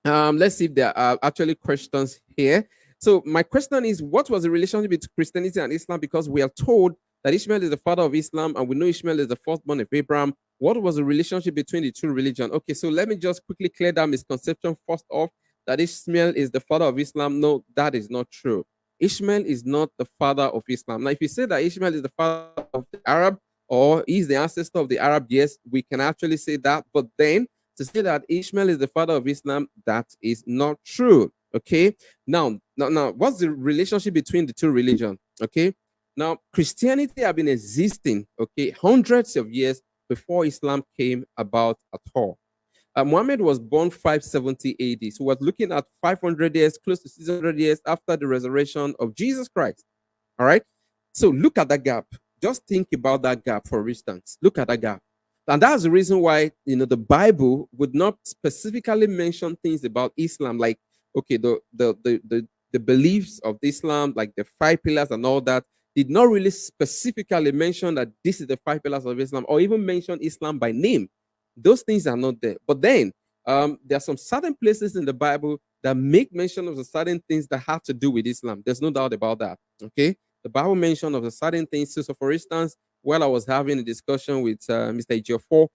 let's see if there are actually questions here. So my question is, what was the relationship between Christianity and Islam? Because we are told that Ishmael is the father of Islam, and we know Ishmael is the firstborn of Abraham. What was the relationship between the two religions? Okay, so let me just quickly clear that misconception first off, that Ishmael is the father of Islam. No, that is not true. Ishmael is not the father of Islam. Now, if you say that Ishmael is the father of the Arab, or he's the ancestor of the Arab, yes, we can actually say that. But then to say that Ishmael is the father of Islam, that is not true. Okay. Now, what's the relationship between the two religions? Okay. Now, Christianity have been existing, okay, hundreds of years before Islam came about at all. Muhammad was born 570 AD. So we're looking at 500 years, close to 600 years after the resurrection of Jesus Christ. All right. So look at that gap. Just think about that gap, for instance. Look at that gap. And that's the reason why, the Bible would not specifically mention things about Islam, like, okay, the beliefs of Islam, like the 5 pillars and all that, did not really specifically mention that this is the 5 pillars of Islam, or even mention Islam by name. Those things are not there. But then there are some certain places in the Bible that make mention of the certain things that have to do with Islam. There's no doubt about that. Okay. The Bible mention of the certain things. So for instance, while I was having a discussion with Mr. Ejiofor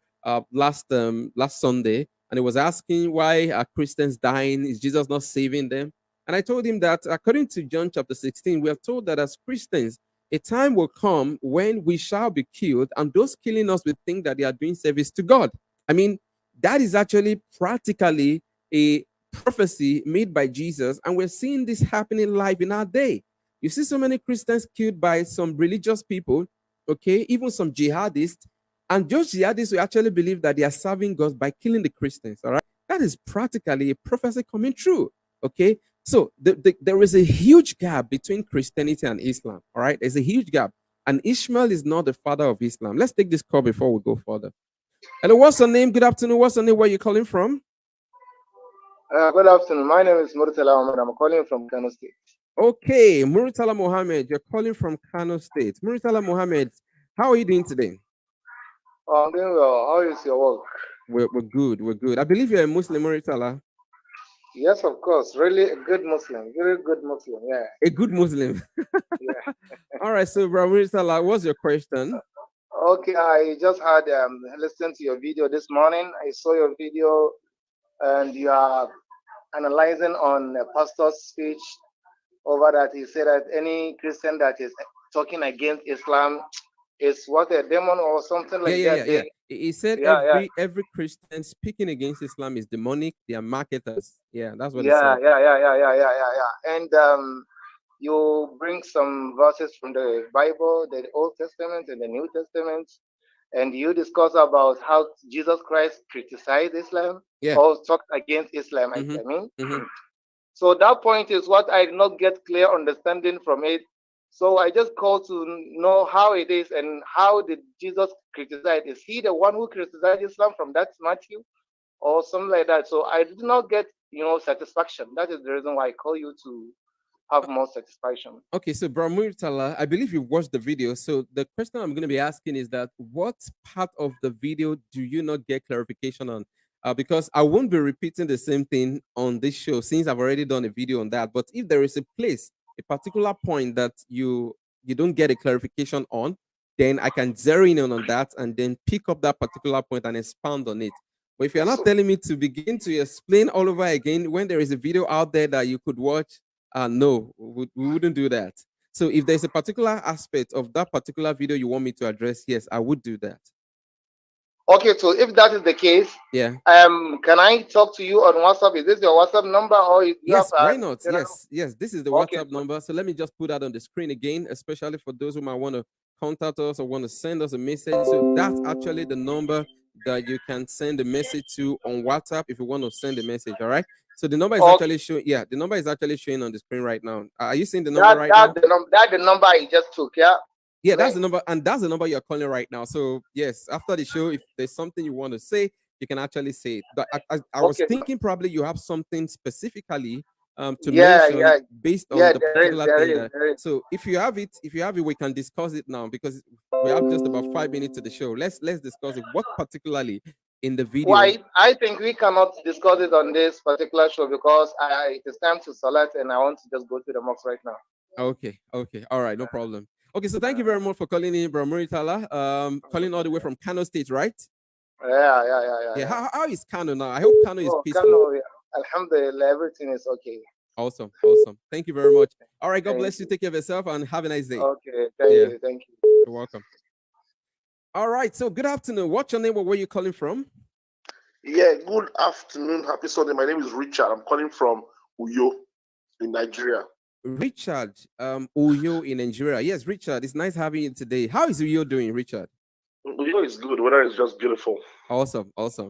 last Sunday, and he was asking why are Christians dying? Is Jesus not saving them? And I told him that according to John chapter 16, we are told that as Christians, a time will come when we shall be killed, and those killing us will think that they are doing service to God. I mean, that is actually practically a prophecy made by Jesus, and we're seeing this happening live in our day. You see so many Christians killed by some religious people, okay, even some jihadists, and those jihadists will actually believe that they are serving God by killing the Christians, all right? That is practically a prophecy coming true, okay? So there is a huge gap between Christianity and Islam, all right? There's a huge gap, and Ishmael is not the father of Islam. Let's take this call before we go further. Hello, what's your name? Good afternoon. What's your name? Where are you calling from? Good afternoon. My name is Murtala Ahmed. I'm calling from Kano State. Okay, Murtala Mohammed, you're calling from Kano State. Murtala Mohammed, how are you doing today? Oh, I'm doing well. How is your work? We're good. We're good. I believe you're a Muslim, Murtala. Yes, of course. Really a good Muslim. Very good Muslim. Yeah. A good Muslim. Yeah. All right. So, bro, Murtala, what's your question? Okay, I just had listened to your video this morning. I saw your video, and you are analyzing on a pastor's speech over that. He said that any Christian that is talking against Islam is what, a demon or something like that. Yeah. He said every Christian speaking against Islam is demonic. They are marketers. Yeah, that's what he said. Yeah. And you bring some verses from the Bible, the Old Testament and the New Testament, and you discuss about how Jesus Christ criticized Islam or talked against Islam. I mean, so that point is what I did not get clear understanding from it. So I just called to know how it is and how did Jesus criticize? Is he the one who criticized Islam from that Matthew or something like that? So I did not get satisfaction. That is the reason why I call you to have more satisfaction. Okay, so Bro Muritala, I believe you watched the video. So the question I'm going to be asking is that what part of the video do you not get clarification on? Because I won't be repeating the same thing on this show since I've already done a video on that. But if there is a place, a particular point that you don't get a clarification on, then I can zero in on that and then pick up that particular point and expand on it. But if you're not telling me to begin to explain all over again when there is a video out there that you could watch, no, we wouldn't do that. So if there's a particular aspect of that particular video you want me to address, yes, I would do that. Okay, so if that is the case, yeah, can I talk to you on WhatsApp? Is this your WhatsApp number or is yes? have, why not? Yes, this is the WhatsApp number. So let me just put that on the screen again, especially for those who might want to contact us or want to send us a message. So that's actually the number that you can send a message to on WhatsApp if you want to send a message. All right. So the number is actually showing. Yeah, the number is actually showing on the screen right now. Are you seeing the number right now? That's the number I just took. Yeah. Yeah, that's the number, and that's the number you're calling right now. So yes, after the show, if there's something you want to say, you can actually say it. But I was thinking probably you have something specifically to mention based on the particular thing. So if you have it, we can discuss it now because we have just about 5 minutes to the show. Let's discuss it. What particularly in the video? Well, I think we cannot discuss it on this particular show because it is time to select and I want to just go to the mosque right now. Okay, all right, no problem. Okay, so thank you very much for calling in, Bro Muritala. Calling all the way from Kano State, right? Yeah. How is Kano now? I hope Kano is peaceful. Kano, Alhamdulillah, everything is okay. Awesome. Thank you very much. All right, God bless you. Take care of yourself and have a nice day. Okay, thank you. You're welcome. All right, so good afternoon. What's your name or where are you calling from? Yeah, good afternoon. Happy Sunday. My name is Richard. I'm calling from Uyo in Nigeria. Richard, Uyo in Nigeria. Yes, Richard, it's nice having you today. How is Uyo doing, Richard? Uyo is good. Weather is just beautiful. Awesome. All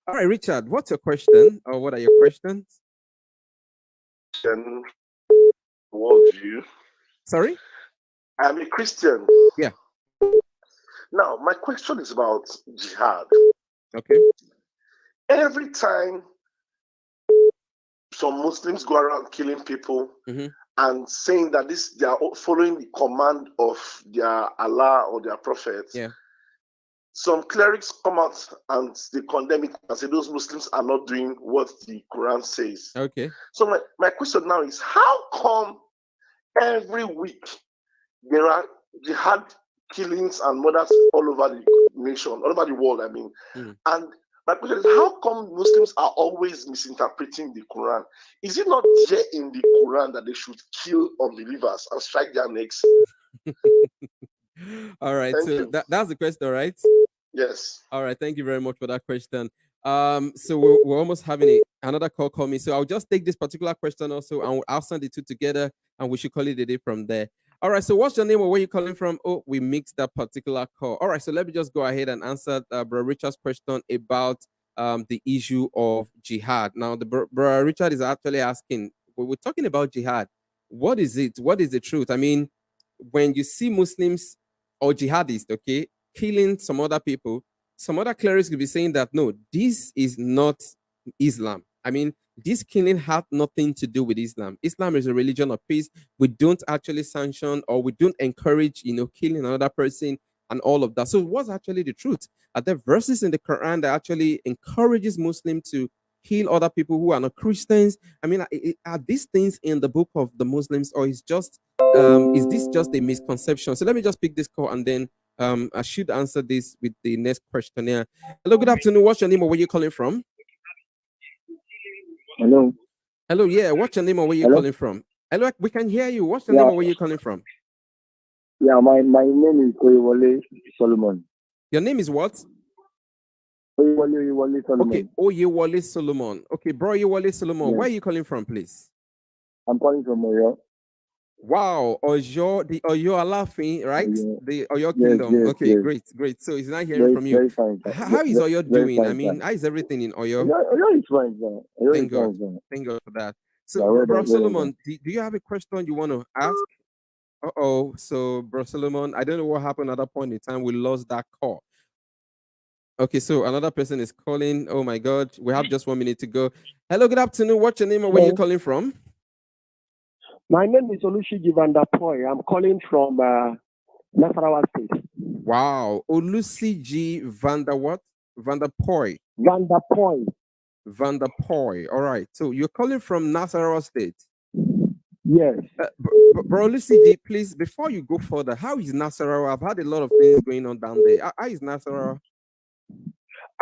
right, Richard, what's your question or what are your questions? Worldview. Sorry? I'm a Christian. Yeah. Now, my question is about jihad. Okay. Every time some Muslims go around killing people, and saying that they are following the command of their Allah or their prophet. Yeah. Some clerics come out and they condemn it and say those Muslims are not doing what the Quran says. Okay. So my question now is, how come every week there are jihad killings and murders all over the nation, all over the world, I mean, and my question is, how come Muslims are always misinterpreting the Quran? Is it not there in the Quran that they should kill unbelievers and strike their necks? All right, so that's the question, right? Yes. All right, thank you very much for that question. So we're almost having another call coming. So I'll just take this particular question also, and I'll send the two together, and we should call it a day from there. All right, so what's your name or where you calling from? Oh, we mixed that particular call. All right, so let me just go ahead and answer Bro Richard's question about the issue of jihad. Now, the Bro Richard is actually asking, when we're talking about jihad, what is it? What is the truth? I mean, when you see Muslims or jihadists, okay, killing some other people, some other clerics could be saying that, no, this is not Islam. I mean, this killing had nothing to do with Islam. Islam is a religion of peace. We don't actually sanction or we don't encourage, killing another person and all of that. So what's actually the truth? Are there verses in the Quran that actually encourages Muslims to kill other people who are not Christians? I mean, are these things in the book of the Muslims, or is this just a misconception? So let me just pick this call and then I should answer this with the next questionnaire. Hello, good afternoon. What's your name or where you calling from? Hello, yeah. What's your name or where you calling from? Hello, we can hear you. What's your name or where you calling from? Yeah, my name is Oyewole Solomon. Your name is what? Oyewole Solomon. Okay, Oyewole Solomon. Okay, bro, Oyewole Solomon. Yes. Where are you calling from, please? I'm calling from Oyo. Wow, Oyo, the Oyo Alafin, right? Yeah. The Oyo Kingdom. Yes, okay, yes. Great. So he's not hearing from you. Very fine, how is Oyo doing? Fine, I mean, how is everything in Oyo? Oyo is fine, sir. Thank God. Thank God for that. So, Bro Solomon, do you have a question you want to ask? So Bro Solomon, I don't know what happened at that point in time. We lost that call. Okay, so another person is calling. Oh my God, we have just 1 minute to go. Hello, good afternoon. What's your name and where you calling from? My name is Olushiji Vandapoy. I'm calling from Nasarawa State. Wow, Olusiji Vandapoy. Vandapoy. All right. So you're calling from Nasarawa State. Yes. Bro, Olusiji, please, before you go further, how is Nasarawa? I've had a lot of things going on down there. How is Nasarawa?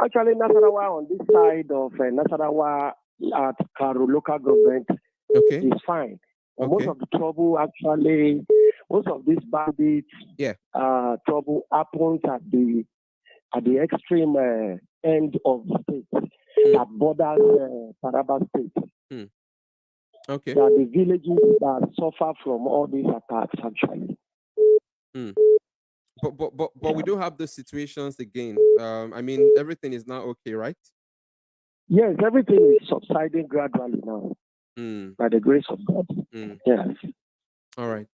Actually, Nasarawa on this side of Nasarawa at Karu local government is fine. Most of the trouble actually, most of these bandits trouble happens at the extreme end of the state that borders Taraba State. Okay. There are the villages that suffer from all these attacks actually. But we do have those situations again. I mean, everything is now okay, right? Yes, everything is subsiding gradually now. By the grace of God. Yes. All right.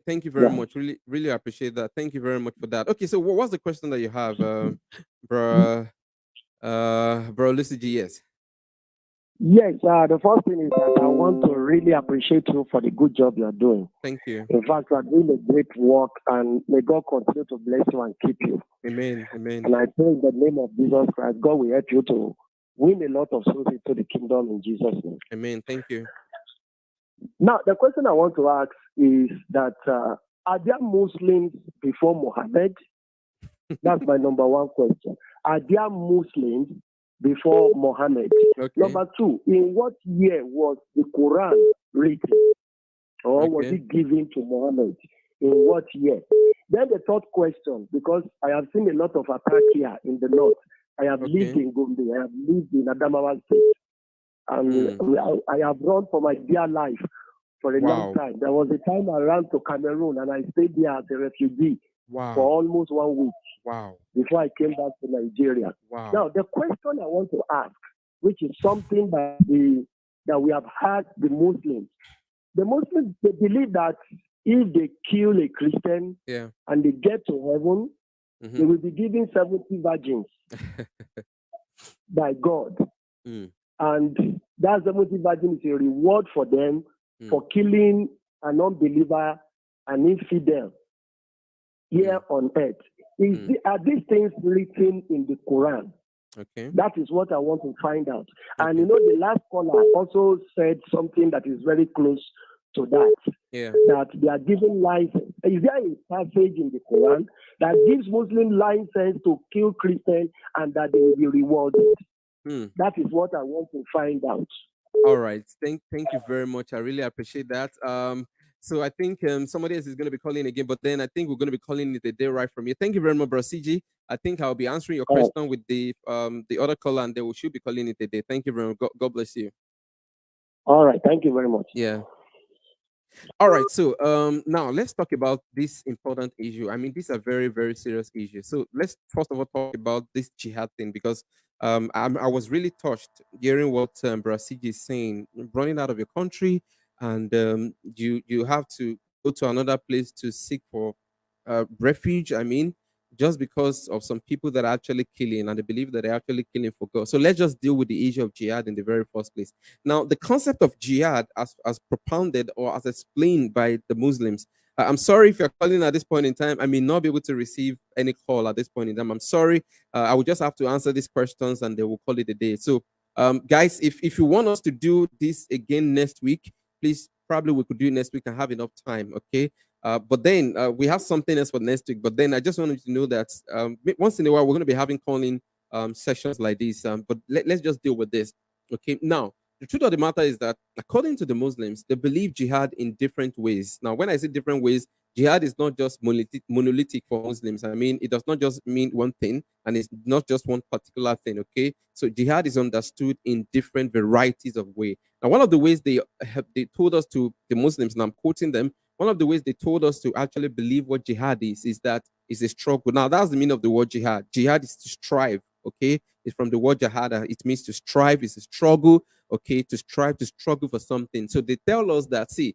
Thank you very much. Really appreciate that. Thank you very much for that. Okay, so what's the question that you have, bro Lucy G? Yes. Yes, the first thing is that I want to really appreciate you for the good job you're doing. Thank you. In fact, you are doing a great work, and may God continue to bless you and keep you. Amen. Amen. And I pray in the name of Jesus Christ, God will help you to win a lot of souls into the kingdom in Jesus' name. Amen. Thank you. Now, the question I want to ask is that are there Muslims before Muhammad? That's my number one question. Are there Muslims before Muhammad? Okay. Number two, in what year was the Quran written? Or was it given to Muhammad? In what year? Then the third question, because I have seen a lot of attack here in the north. I have lived in Gombe. I have lived in Adamawa State. And I have run for my dear life for a long time. There was a time I ran to Cameroon and I stayed there as a refugee for almost 1 week. Before I came back to Nigeria. Now, the question I want to ask, which is something that we have had the Muslims. The Muslims, they believe that if they kill a Christian and they get to heaven, they will be given 70 virgins by God. And that 70 virgins is a reward for them for killing an unbeliever, an infidel here on earth. Are these things written in the Quran? Okay. That is what I want to find out. And you know, the last caller also said something that is very close to that. That they are given license. Is there a passage in the Quran that gives Muslim license to kill Christians and that they will be rewarded? That is what I want to find out. All right. Thank you very much. I really appreciate that. So I think somebody else is going to be calling again, but then I think we're going to be calling it a day right from here. Thank you very much, bro CG. I think I'll be answering your question with the other caller, and they should be calling it a day. Thank you very much. God bless you. All right. Thank you very much. Yeah. All right. So now let's talk about this important issue. I mean, these are very, very serious issues. So let's first of all talk about this jihad thing, because I was really touched hearing what Brasiji is saying, running out of your country, and you have to go to another place to seek for refuge. I mean, just because of some people that are actually killing, and they believe that they're actually killing for God. So let's just deal with the issue of jihad in the very first place. Now, the concept of jihad, as propounded or as explained by the Muslims, I'm sorry if you're calling at this point in time. I may not be able to receive any call at this point in time. I'm sorry. I will just have to answer these questions and they will call it a day. So, guys, if you want us to do this again next week, please, probably we could do it next week and have enough time. Okay. But then we have something else for next week. But then I just wanted you to know that once in a while we're going to be having calling sessions like this. But let's just deal with this. Okay. Now, the truth of the matter is that according to the Muslims, they believe jihad in different ways. Now, when I say different ways, jihad is not just monolithic for Muslims. I mean, it does not just mean one thing, and it's not just one particular thing. Okay. So jihad is understood in different varieties of way. Now, one of the ways they told us, to the Muslims, and I'm quoting them, one of the ways they told us to actually believe what jihad is that it's a struggle. Now, that's the meaning of the word jihad. Jihad is to strive, okay? It's from the word jihad. It means to strive. It's a struggle, okay? To strive, to struggle for something. So they tell us that, see,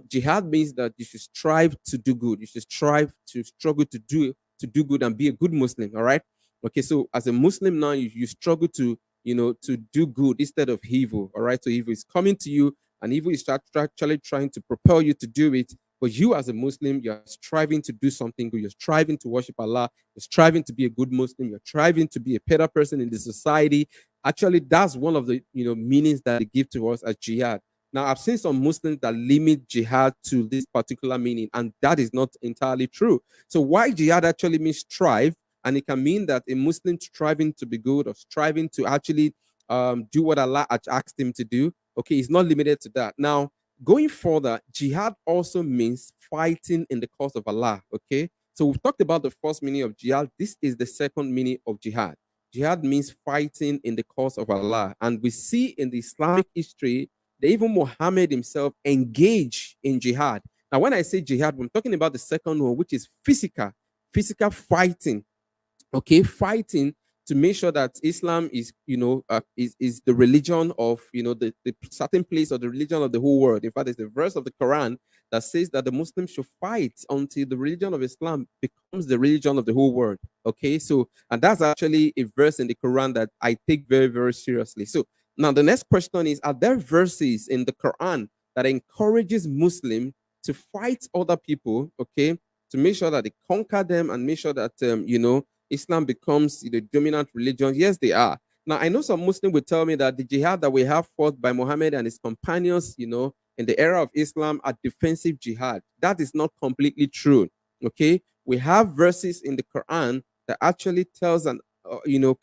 Jihad means that you should strive to do good. You should strive to struggle to do good and be a good Muslim. All right. Okay. So as a Muslim now, you struggle to to do good instead of evil. All right. So evil is coming to you, and evil is actually trying to propel you to do it. But you, as a Muslim, you're striving to do something good. You're striving to worship Allah. You're striving to be a good Muslim. You're striving to be a better person in the society. Actually, that's one of the meanings that they give to us as jihad. Now, I've seen some Muslims that limit jihad to this particular meaning, and that is not entirely true. So, why jihad actually means strive, and it can mean that a Muslim striving to be good or striving to actually do what Allah asked him to do. Okay, it's not limited to that. Now, going further, jihad also means fighting in the cause of Allah. Okay, so we've talked about the first meaning of jihad. This is the second meaning of jihad. Jihad means fighting in the cause of Allah, and we see in the Islamic history that even Muhammad himself engaged in jihad. Now, when I say jihad, I'm talking about the second one, which is physical fighting. Okay, fighting to make sure that Islam is, is the religion of, the certain place or the religion of the whole world. In fact, there's a verse of the Quran that says that the Muslims should fight until the religion of Islam becomes the religion of the whole world. Okay, so, and that's actually a verse in the Quran that I take very, very seriously. So now the next question is, are there verses in the Quran that encourages Muslims to fight other people, okay, to make sure that they conquer them and make sure that, Islam becomes the dominant religion? Yes, they are. Now, I know some Muslims will tell me that the jihad that we have fought by Muhammad and his companions, in the era of Islam are defensive jihad. That is not completely true. Okay, we have verses in the Quran that actually tells and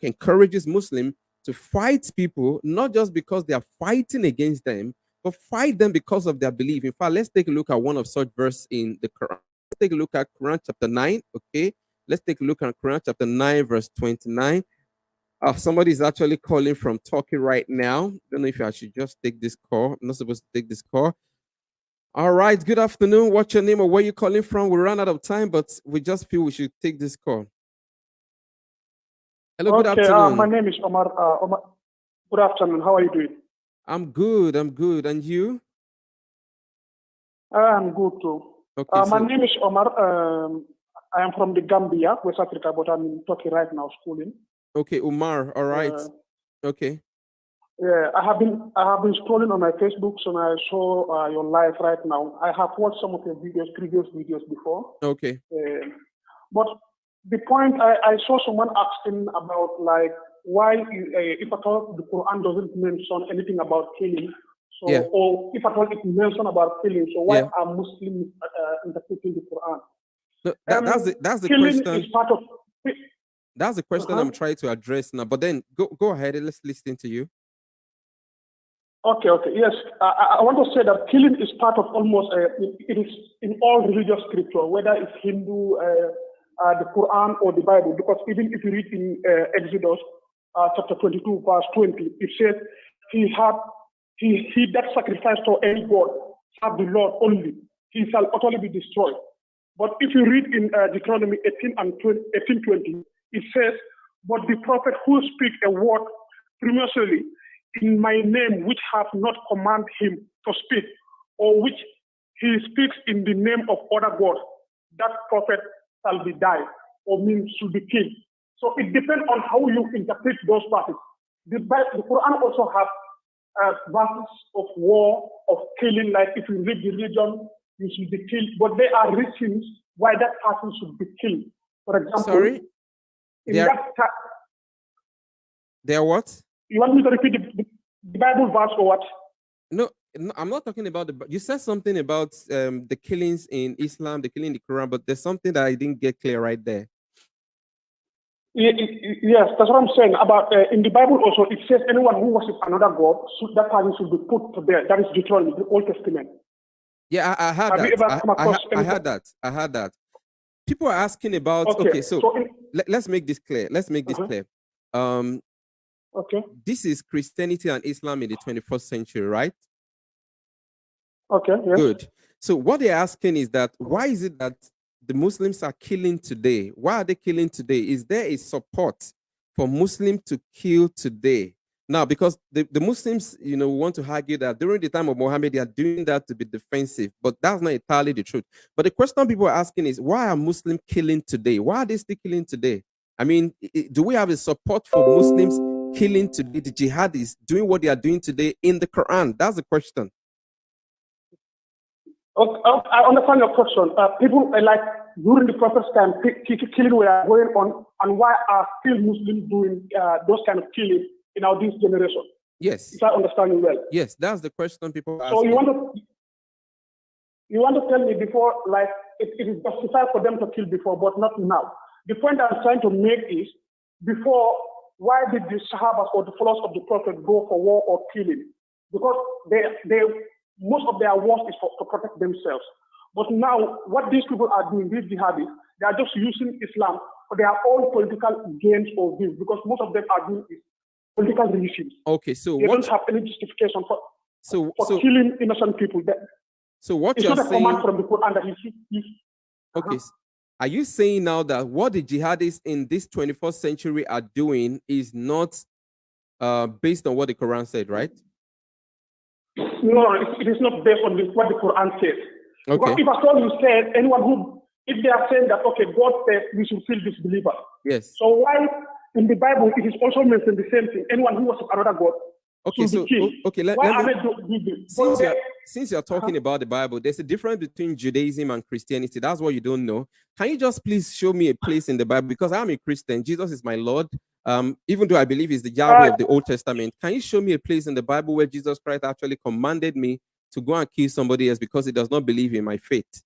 encourages Muslims to fight people, not just because they are fighting against them, but fight them because of their belief. In fact, let's take a look at one of such verses in the Quran. Let's take a look at Quran chapter 9. Okay, let's take a look at Quran chapter 9, verse 29. Somebody is actually calling from Turkey right now. Don't know if I should just take this call. I'm not supposed to take this call. All right. Good afternoon. What's your name or where you calling from? We ran out of time, but we just feel we should take this call. Hello. Good afternoon. My name is Omar. Omar. Good afternoon. How are you doing? I'm good. I'm good. And you? I'm good too. Okay. My name is Omar. I am from the Gambia, West Africa, but I'm in Turkey right now schooling. Okay, Umar. All right. Okay. Yeah, I have been scrolling on my Facebook, so I saw your live right now. I have watched some of your previous videos before. Okay. But the point I saw someone asking about like why, if at all the Quran doesn't mention anything about killing, so Yeah. or if at all it mentions about killing, so why Yeah. are Muslims interpreting the Quran? No, that's the killing question. is part of. That's the question I'm trying to address now. But then go ahead and let's listen to you. Okay. Yes, I want to say that killing is part of almost, it is in all religious scripture, whether it's Hindu, the Quran or the Bible, because even if you read in Exodus chapter 22, verse 20, it says, he that sacrificed to any god, serve the Lord only, he shall utterly be destroyed. But if you read in Deuteronomy 18:20, it says, but the prophet who speak a word previously in my name, which have not commanded him to speak, or which he speaks in the name of other gods, that prophet shall be died, or means should be killed. So it depends on how you interpret those verses. The Quran also has verses of war, of killing, like if you read the religion, you should be killed, but there are reasons why that person should be killed. For example, Sorry? There are what? You want me to repeat the Bible verse or what? No, I'm not talking about you said something about the killings in Islam, the killing in the Quran, but there's something that I didn't get clear right there. Yes, that's what I'm saying. About in the Bible also, it says anyone who worships another god, that person should be put to death. That is Deuteronomy, the Old Testament. Yeah, I heard that. Have you ever come across I heard that. People are asking about. Okay, so let's make this clear. Clear. Okay. This is Christianity and Islam in the 21st century, right? Okay. Yes. Good. So what they're asking is that why is it that the Muslims are killing today? Why are they killing today? Is there a support for Muslims to kill today? Now, because the Muslims, want to argue that during the time of Muhammad, they are doing that to be defensive, but that's not entirely the truth. But the question people are asking is, why are Muslims killing today? Why are they still killing today? I mean, do we have a support for Muslims killing today, the jihadis doing what they are doing today in the Quran? That's the question. Okay, I understand your question. People like during the Prophet's time, killing were going on, and why are still Muslims doing those kind of killing in our this generation? Yes. If I understand you well. Yes, that's the question people are asking. So you want to tell me before, like it is justified for them to kill before, but not now. The point I'm trying to make is, before, why did the Sahabas or the followers of the Prophet go for war or killing? Because they most of their wars is to protect themselves. But now, what these people are doing, these jihadis, they are just using Islam for their own political gains or views, because most of them are doing political regimes. Okay, so they don't have any justification for killing innocent people. So what it's you're not a saying, command from the Quran that okay, are you saying now that what the jihadis in this 21st century are doing is not based on what the Quran said, right? No, it is not based on what the Quran says. Okay. Because if at all you said, if they are saying that, okay, God said we should kill this believer. Yes. So why in the Bible it is also mentioned the same thing? Anyone who worship another God. Okay, so since you're talking about the Bible, there's a difference between Judaism and Christianity. That's what you don't know. Can you just please show me a place in the Bible? Because I'm a Christian. Jesus is my Lord. Even though I believe he's the Yahweh of the Old Testament. Can you show me a place in the Bible where Jesus Christ actually commanded me to go and kill somebody else because he does not believe in my faith?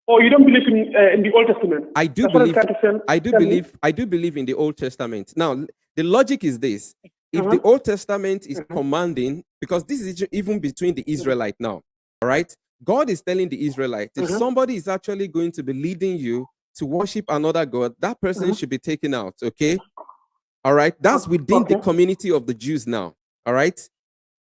Oh, you don't believe in the Old Testament? I do believe in the Old Testament. Now, the logic is this. If the Old Testament is commanding, because this is even between the Israelites now, all right? God is telling the Israelites, if somebody is actually going to be leading you to worship another God, that person should be taken out, okay? All right? That's within the community of the Jews now, all right?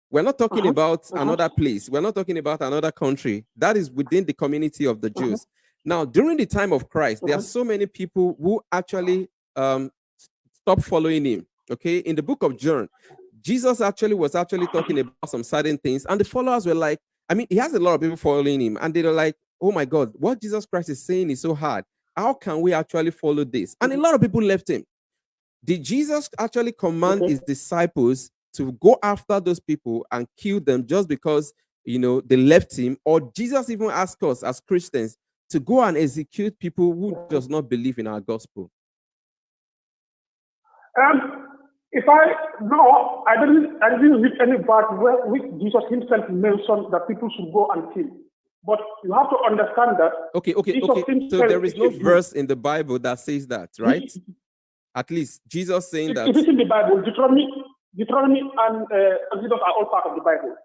We're not talking about another place. We're not talking about another country. That is within the community of the Jews. Now, during the time of Christ, there are so many people who actually stopped following him. Okay, in the book of John, Jesus was talking about some certain things, and the followers were like, I mean, he has a lot of people following him, and they were like, oh my God, what Jesus Christ is saying is so hard. How can we actually follow this? And a lot of people left him. Did Jesus actually command his disciples to go after those people and kill them just because, they left him? Or Jesus even asked us as Christians to go and execute people who does not believe in our gospel? I didn't read any verse where which Jesus himself mentioned that people should go and kill. But you have to understand that. Okay. So there is no verse in the Bible that says that, right? At least Jesus saying that. It is in the Bible. Deuteronomy and Exodus are all part of the Bible.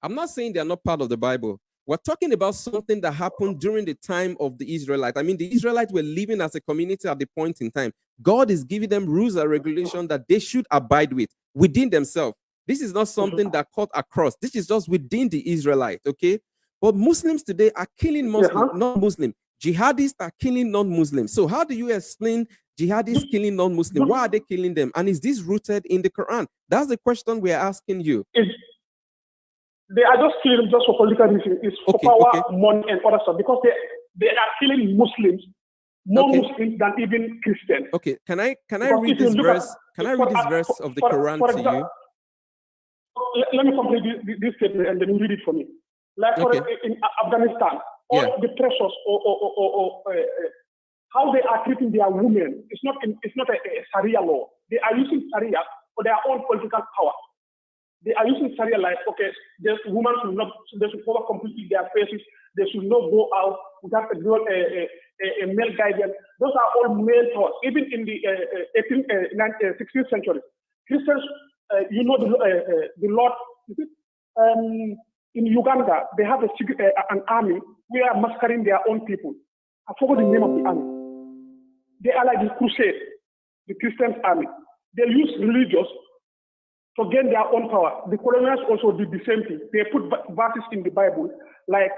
I'm not saying they are not part of the Bible. We're talking about something that happened during the time of the Israelites. I mean, the Israelites were living as a community at the point in time. God is giving them rules and regulations that they should abide with within themselves. This is not something that cut across. This is just within the Israelites, okay? But Muslims today are killing Muslims, non-Muslim. Jihadists are killing non-Muslims. So how do you explain jihadists killing non-Muslims? Why are they killing them? And is this rooted in the Quran? That's the question we are asking you. They are just killing just for political reasons. It's for power, money, and other stuff. Because they are killing Muslims, more Muslims than even Christians. Okay, can I read this verse? Can I read this verse of the Quran to you? Let me complete this statement and then you read it for me. Like in Afghanistan, all the pressures or how they are treating their women. It's not a Sharia law. They are using Sharia for their own political power. They are using Sharia like, okay, women they should cover completely their faces. They should not go out without a male guardian. Those are all male thoughts. Even in the 16th century, Christians, the Lord, in Uganda, they have an army who are massacring their own people. I forgot the name of the army. They are like the crusade, the Christian army. They use religious to gain their own power. The colonials also did the same thing. They put verses in the Bible like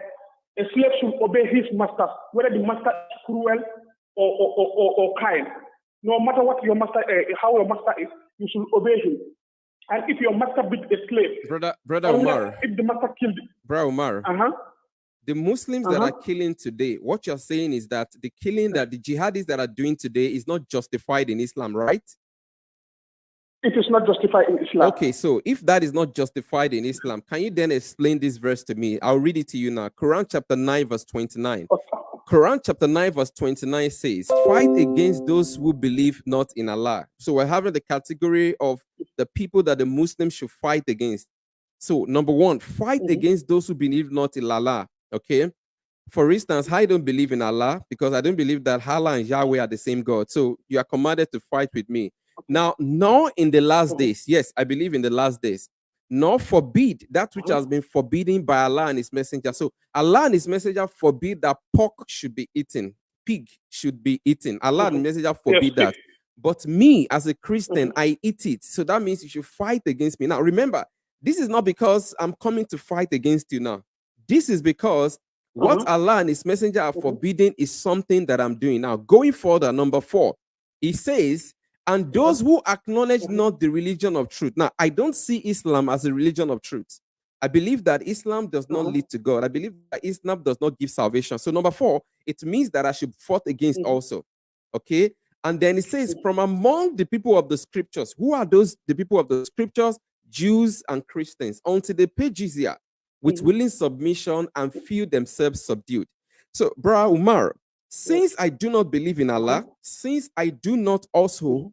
a slave should obey his master, whether the master is cruel or kind. No matter what your master, how your master is, you should obey him. And if your master beat a slave, brother Umar, if the master killed, brother Umar, the Muslims that are killing today, what you're saying is that the killing that the jihadis that are doing today is not justified in Islam, right? It is not justified in Islam. Okay, so if that is not justified in Islam, can you then explain this verse to me? I'll read it to you now. Quran chapter 9, verse 29. Quran chapter 9, verse 29 says, fight against those who believe not in Allah. So we're having the category of the people that the Muslims should fight against. So number one, fight against those who believe not in Allah. Okay. For instance, I don't believe in Allah because I don't believe that Allah and Yahweh are the same God. So you are commanded to fight with me. Now, nor in the last days. Yes, I believe in the last days. Nor forbid that which has been forbidden by Allah and his messenger. So Allah and his messenger forbid that pork should be eaten. Pig should be eaten. Allah and his messenger forbid that. But me, as a Christian, I eat it. So that means you should fight against me. Now, remember, this is not because I'm coming to fight against you now. This is because what Allah and his messenger are forbidding is something that I'm doing. Now, going further, number 4, he says, and those who acknowledge not the religion of truth. Now, I don't see Islam as a religion of truth. I believe that Islam does not lead to God. I believe that Islam does not give salvation. So number 4, it means that I should fight against also. Okay? And then it says, from among the people of the scriptures, who are those, the people of the scriptures? Jews and Christians, until they pay jizya with willing submission and feel themselves subdued. So, Brother Umar, since I do not believe in Allah, since I do not also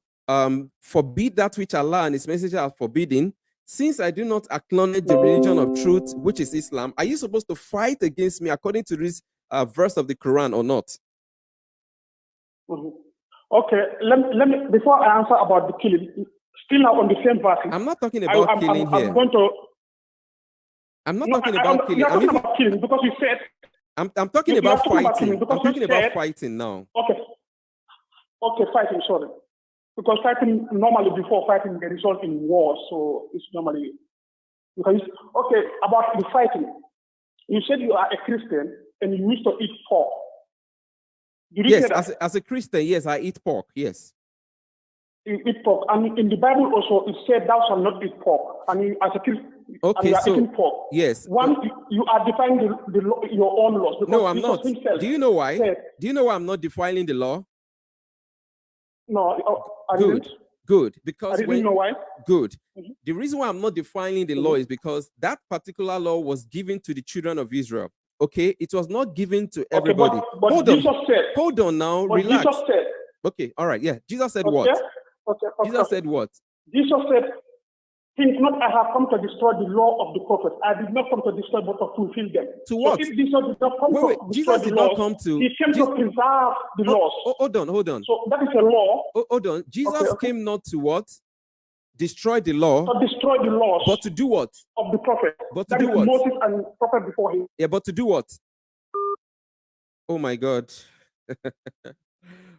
forbid that which Allah and his messenger are forbidding, since I do not acknowledge the religion of truth, which is Islam, are you supposed to fight against me according to this verse of the Quran or not? Okay, let me before I answer about the killing, still now on the same verse. I'm not talking about killing here. I'm not talking about killing. You're talking about killing because you said. I'm talking about fighting. I'm talking about fighting now. Okay, fighting. Sorry, because fighting normally before fighting they result in war, so it's normally. Okay, about the fighting. You said you are a Christian and you used to eat pork. Yes, as a Christian, yes, I eat pork. Yes. You eat pork, and in the Bible also it said thou shalt not eat pork. And you, as a Christian, you are eating pork. Yes. You are defining your own laws. No, I'm not. Do you know why? Do you know why I'm not defiling the law? No, I didn't. Good. Because I didn't know why. Good. The reason why I'm not defining the law is because that particular law was given to the children of Israel. Okay, it was not given to everybody. But Hold on now, relax. Jesus said. Okay, all right, yeah. Jesus said what? Jesus said what? Jesus said, think not I have come to destroy the law of the prophets. I did not come to destroy but to fulfill them. To what? So if Jesus did not come to destroy Jesus did not come to. He came to preserve the laws. Hold on. So that is a law. Hold on. Jesus came not to what? Destroy the law. To destroy the laws. But to do what? Of the prophet. But to do what? Moses and prophet before him. Yeah, but to do what? Oh my God.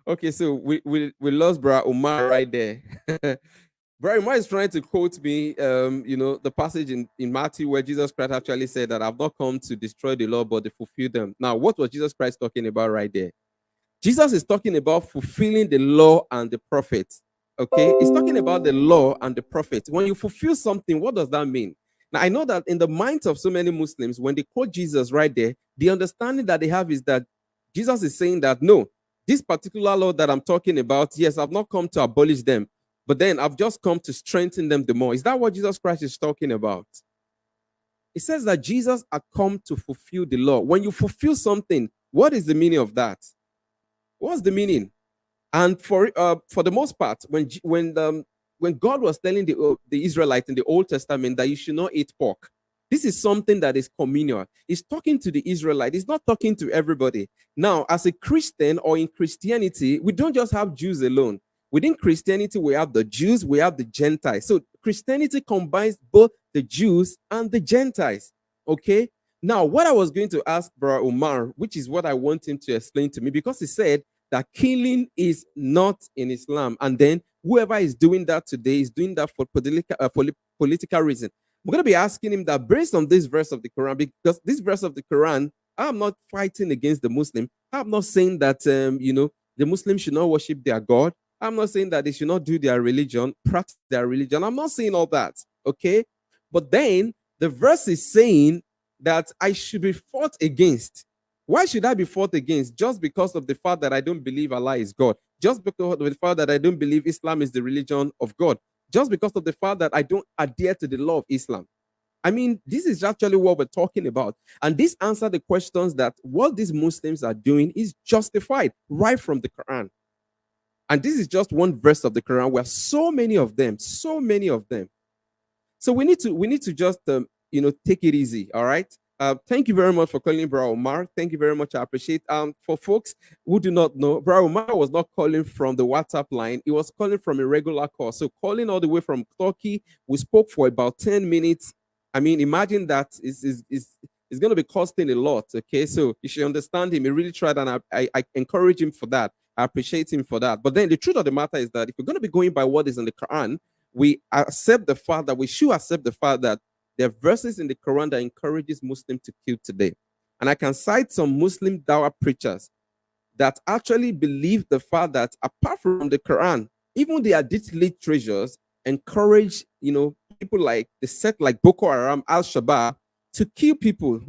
Okay, so we lost Brother Umar right there. Brother Umar is trying to quote me, the passage in Matthew where Jesus Christ actually said that I've not come to destroy the law, but to fulfill them. Now, what was Jesus Christ talking about right there? Jesus is talking about fulfilling the law and the prophets. Okay, he's talking about the law and the prophets. When you fulfill something, what does that mean? Now, I know that in the minds of so many Muslims, when they quote Jesus right there, the understanding that they have is that Jesus is saying that, no, this particular law that I'm talking about, yes, I've not come to abolish them, but then I've just come to strengthen them the more. Is that what Jesus Christ is talking about? It says that Jesus had come to fulfill the law. When you fulfill something, what is the meaning of that? What's the meaning? And for the most part, when God was telling the Israelites in the Old Testament that you should not eat pork, this is something that is communal. He's talking to the Israelites. He's not talking to everybody. Now, as a Christian or in Christianity, we don't just have Jews alone. Within Christianity, we have the Jews, we have the Gentiles. So Christianity combines both the Jews and the Gentiles. Okay? Now, what I was going to ask Brother Umar, which is what I want him to explain to me, because he said that killing is not in Islam. And then whoever is doing that today is doing that for political reason. We're going to be asking him that based on this verse of the Quran, because this verse of the Quran, I'm not fighting against the Muslim. I'm not saying that, the Muslims should not worship their God. I'm not saying that they should not do their religion, practice their religion. I'm not saying all that, okay? But then the verse is saying that I should be fought against. Why should I be fought against? Just because of the fact that I don't believe Allah is God. Just because of the fact that I don't believe Islam is the religion of God. Just because of the fact that I don't adhere to the law of Islam. I mean, this is actually what we're talking about. And this answers the questions that what these Muslims are doing is justified right from the Quran. And this is just one verse of the Quran where so many of them. So we need to just take it easy. All right. Thank you very much for calling, Bro Omar. Thank you very much. I appreciate. For folks who do not know, Bro Omar was not calling from the WhatsApp line. He was calling from a regular call. So calling all the way from Turkey, we spoke for about 10 minutes. I mean, imagine that is going to be costing a lot. Okay, so you should understand him. He really tried, and I encourage him for that. I appreciate him for that. But then the truth of the matter is that if we're going to be going by what is in the Quran, we should accept the fact that there are verses in the Quran that encourages Muslims to kill today. And I can cite some Muslim dawah preachers that actually believe the fact that apart from the Quran, even the hadith literatures encourage, people like the sect like Boko Haram, Al-Shabaab to kill people,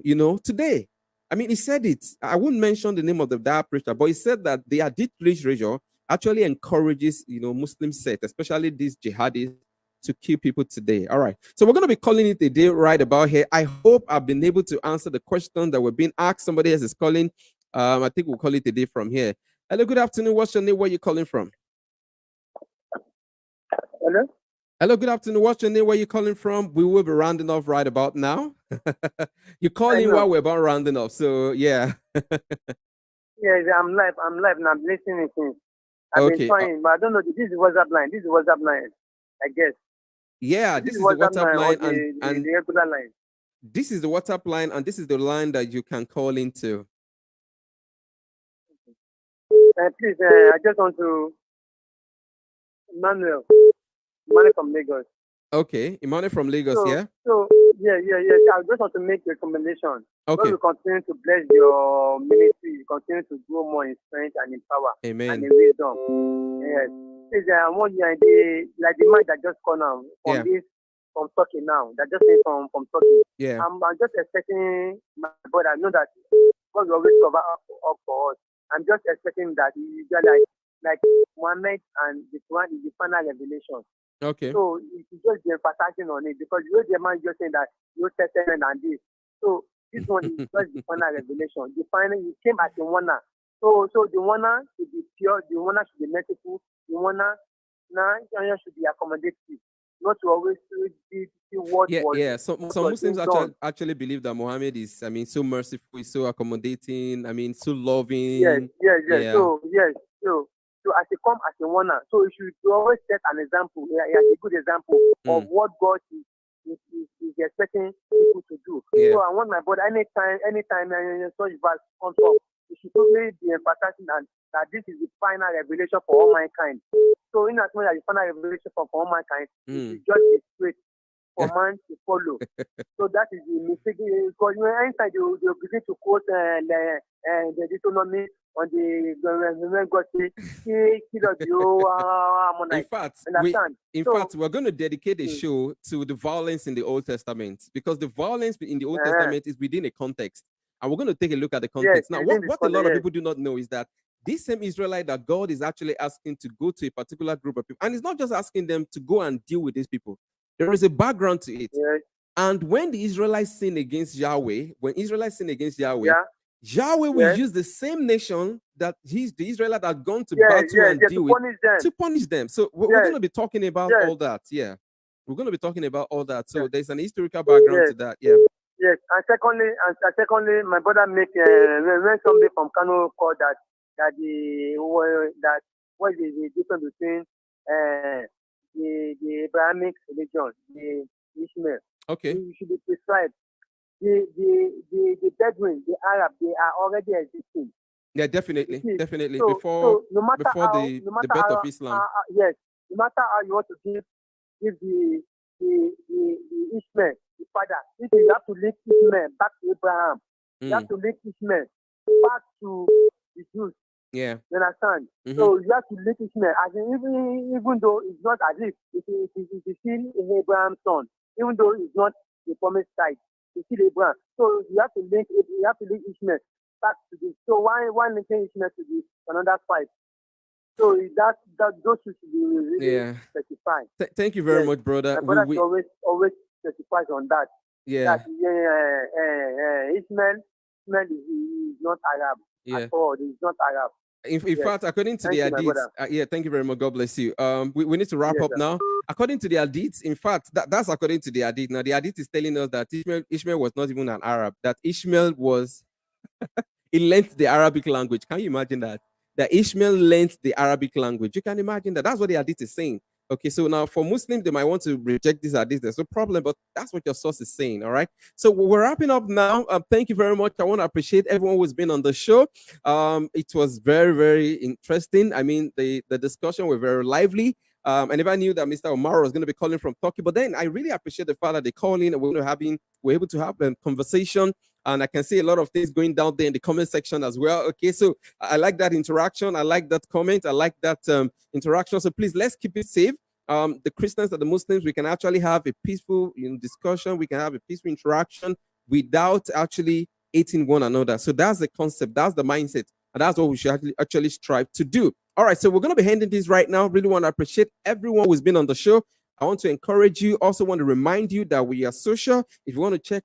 today. I mean, he said it. I wouldn't mention the name of the dawah preacher, but he said that the hadith literature actually encourages, Muslim sect, especially these jihadists, to kill people today. All right. So we're going to be calling it a day right about here. I hope I've been able to answer the question that we're being asked. Somebody else is calling. I think we'll call it a day from here. Hello, good afternoon. What's your name? Where are you calling from? Hello? Hello, good afternoon. What's your name? Where are you calling from? We will be rounding off right about now. You're calling while we're about rounding off. So, yeah. Yes, I'm live. And I'm listening since. I've been trying, but I don't know. This is WhatsApp line. I guess. Yeah, this is the WhatsApp line and the regular line. This is the WhatsApp line, and this is the line that you can call into. Please, I just want to Emmanuel from Lagos. Okay, Emmanuel from Lagos, yeah? So, yeah. I just want to make a recommendation. Okay. God will continue to bless your ministry. You continue to grow more in strength and in power. Amen. And in wisdom. Yes. Please, I want you like the man that just called now from Turkey now. That just came from Turkey. Yeah. I'm just expecting my brother. I know that God will always cover up for us. I'm just expecting that you get like Muhammad and the Quran is the final revelation. Okay. So you just be emphasizing on it because you know the man just saying that you Testament and this. So this one is just the final revelation. The final, you came as a winner. So the winner should be pure. The winner should be merciful. The winner should be accommodative. Not to always see what was. Yeah. So some Muslims actually believe that Muhammad is, so merciful, is so accommodating. So loving. Yes. Yeah. So as you come as a winner, so you should always set an example. Yeah, a good example of what God is expecting people to do. Yeah. So I want my brother anytime such verse comes up, you should totally be emphasizing that this is the final revelation for all mankind. So in as much as the final revelation for all mankind, you should just be straight for man to follow. So that is the mistake. Because anytime you begin to quote the Deuteronomy on the when God says, in fact, we're going to dedicate a show to the violence in the Old Testament because the violence in the Old Testament is within a context. And we're going to take a look at the context. Now, what a lot of people do not know is that this same Israelite that God is actually asking to go to a particular group of people, and he's not just asking them to go and deal with these people. There is a background to it. Yes. And when the Israelites sin against Yahweh, Yahweh will use the same nation that the Israelites are going to battle and deal with to punish them. So we're going to be talking about all that. Yeah. We're going to be talking about all that. So there's an historical background to that. Yeah. Yes. And secondly, my brother make when somebody from Kano called that what is the difference between the Abrahamic religion, the Ishmael. Okay. You should be prescribed. The Bedouin, the Arab, they are already existing. Yeah, definitely. So, before the birth of Islam. Yes. No matter how you want to give the Ishmael, the father, if you have to link Ishmael back to Abraham, you have to link Ishmael back to the Jews. Yeah. You understand? So you have to link Ishmael, as in, even though it's not as if it is still Abraham's son, even though it's not the promised side, it's still Abraham. So you have to link Ishmael back to this. So why linking Ishmael to this another fight? So that those should be really specified. Thank you very much, brother. My brother always specifies on that. Yeah. That Ishmael is not Arab at all. He's not Arab. In fact, according to the hadiths, thank you very much. God bless you. We need to wrap up now. According to the hadiths, in fact, that's according to the hadith. Now, the hadith is telling us that Ishmael was not even an Arab. That Ishmael was, he learned the Arabic language. Can you imagine that? That Ishmael learned the Arabic language. You can imagine that. That's what the hadith is saying. Okay, so now for Muslims, they might want to reject this hadith. There's no problem, but that's what your source is saying. All right. So we're wrapping up now. Thank you very much. I want to appreciate everyone who's been on the show. It was very, very interesting. I mean, the discussion was very lively. I never knew that Mr. Omar was going to be calling from Turkey, but then I really appreciate the fact that they call in and we're able to have a conversation. And I can see a lot of things going down there in the comment section as well. Okay, so I like that interaction. I like that comment. I like that interaction. So please, let's keep it safe. The Christians and the Muslims, we can actually have a peaceful discussion. We can have a peaceful interaction without actually hating one another. So that's the concept. That's the mindset. And that's what we should actually strive to do. All right, so we're going to be ending this right now. Really want to appreciate everyone who's been on the show. I want to encourage you. Also want to remind you that we are social. If you want to check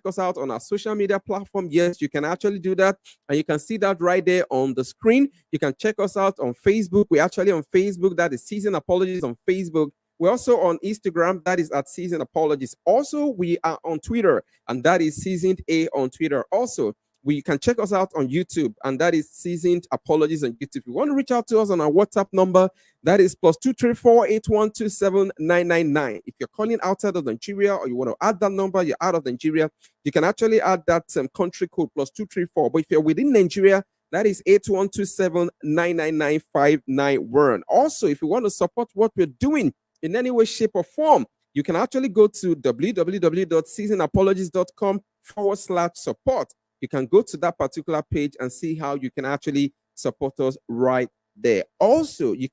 us out on our social media platform, yes, you can actually do that. And you can see that right there on the screen. You can check us out on Facebook. We're actually on Facebook. That is Seasoned Apologist on Facebook. We're also on Instagram. That is at Seasoned Apologist. Also, we are on Twitter. And that is Seasoned A on Twitter. Also, we can check us out on YouTube, and that is Seasoned Apologist on YouTube. If you want to reach out to us on our WhatsApp number, that is +234 8127 999. If you're calling outside of Nigeria or you want to add that number, you're out of Nigeria, you can actually add that country code +234. But if you're within Nigeria, that is 8127 999 591. Also, if you want to support what we're doing in any way, shape, or form, you can actually go to www.seasonedapologist.com/support. You can go to that particular page and see how you can actually support us right there. Also, you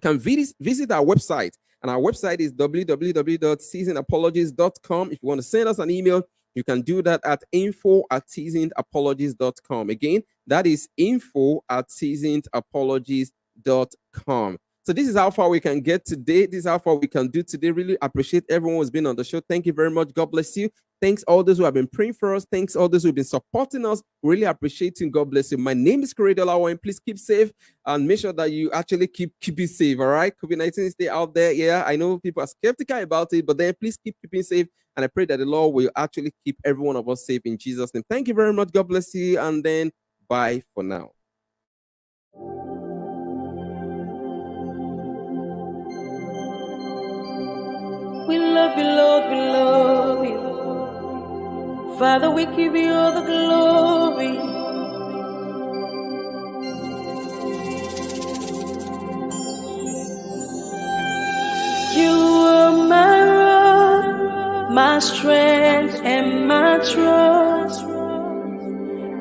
can visit our website, and our website is www.seasonedapologist.com. If you want to send us an email, you can do that at info@seasonedapologist.com. Again, that is info@seasonedapologist.com. So this is how far we can get today. This is how far we can do today. Really appreciate everyone who's been on the show. Thank you very much. God bless you. Thanks all those who have been praying for us. Thanks all those who have been supporting us. Really appreciating. God bless you. My name is Koredola. Please keep safe and make sure that you actually keep it safe. All right. COVID-19 stay out there. Yeah, I know people are skeptical about it, but then please keep keeping safe. And I pray that the Lord will actually keep every one of us safe in Jesus' name. Thank you very much. God bless you. And then bye for now. We love you, Lord, we love you. Father, we give you all the glory. You are my rock, my strength, and my trust.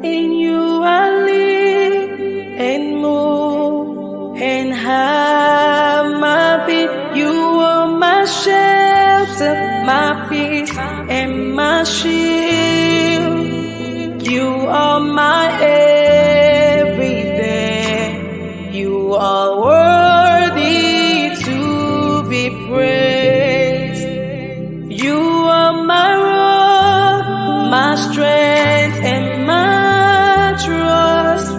In you I live and move and have my being. You are my shelter, my peace, and my shield. You are my everything. You are worthy to be praised. You are my rock, my strength, and my trust.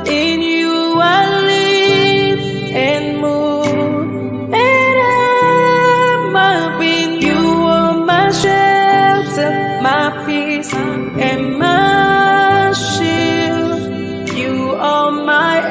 In you I live and move and have my being. You are my shelter, my peace, and my shield. You are my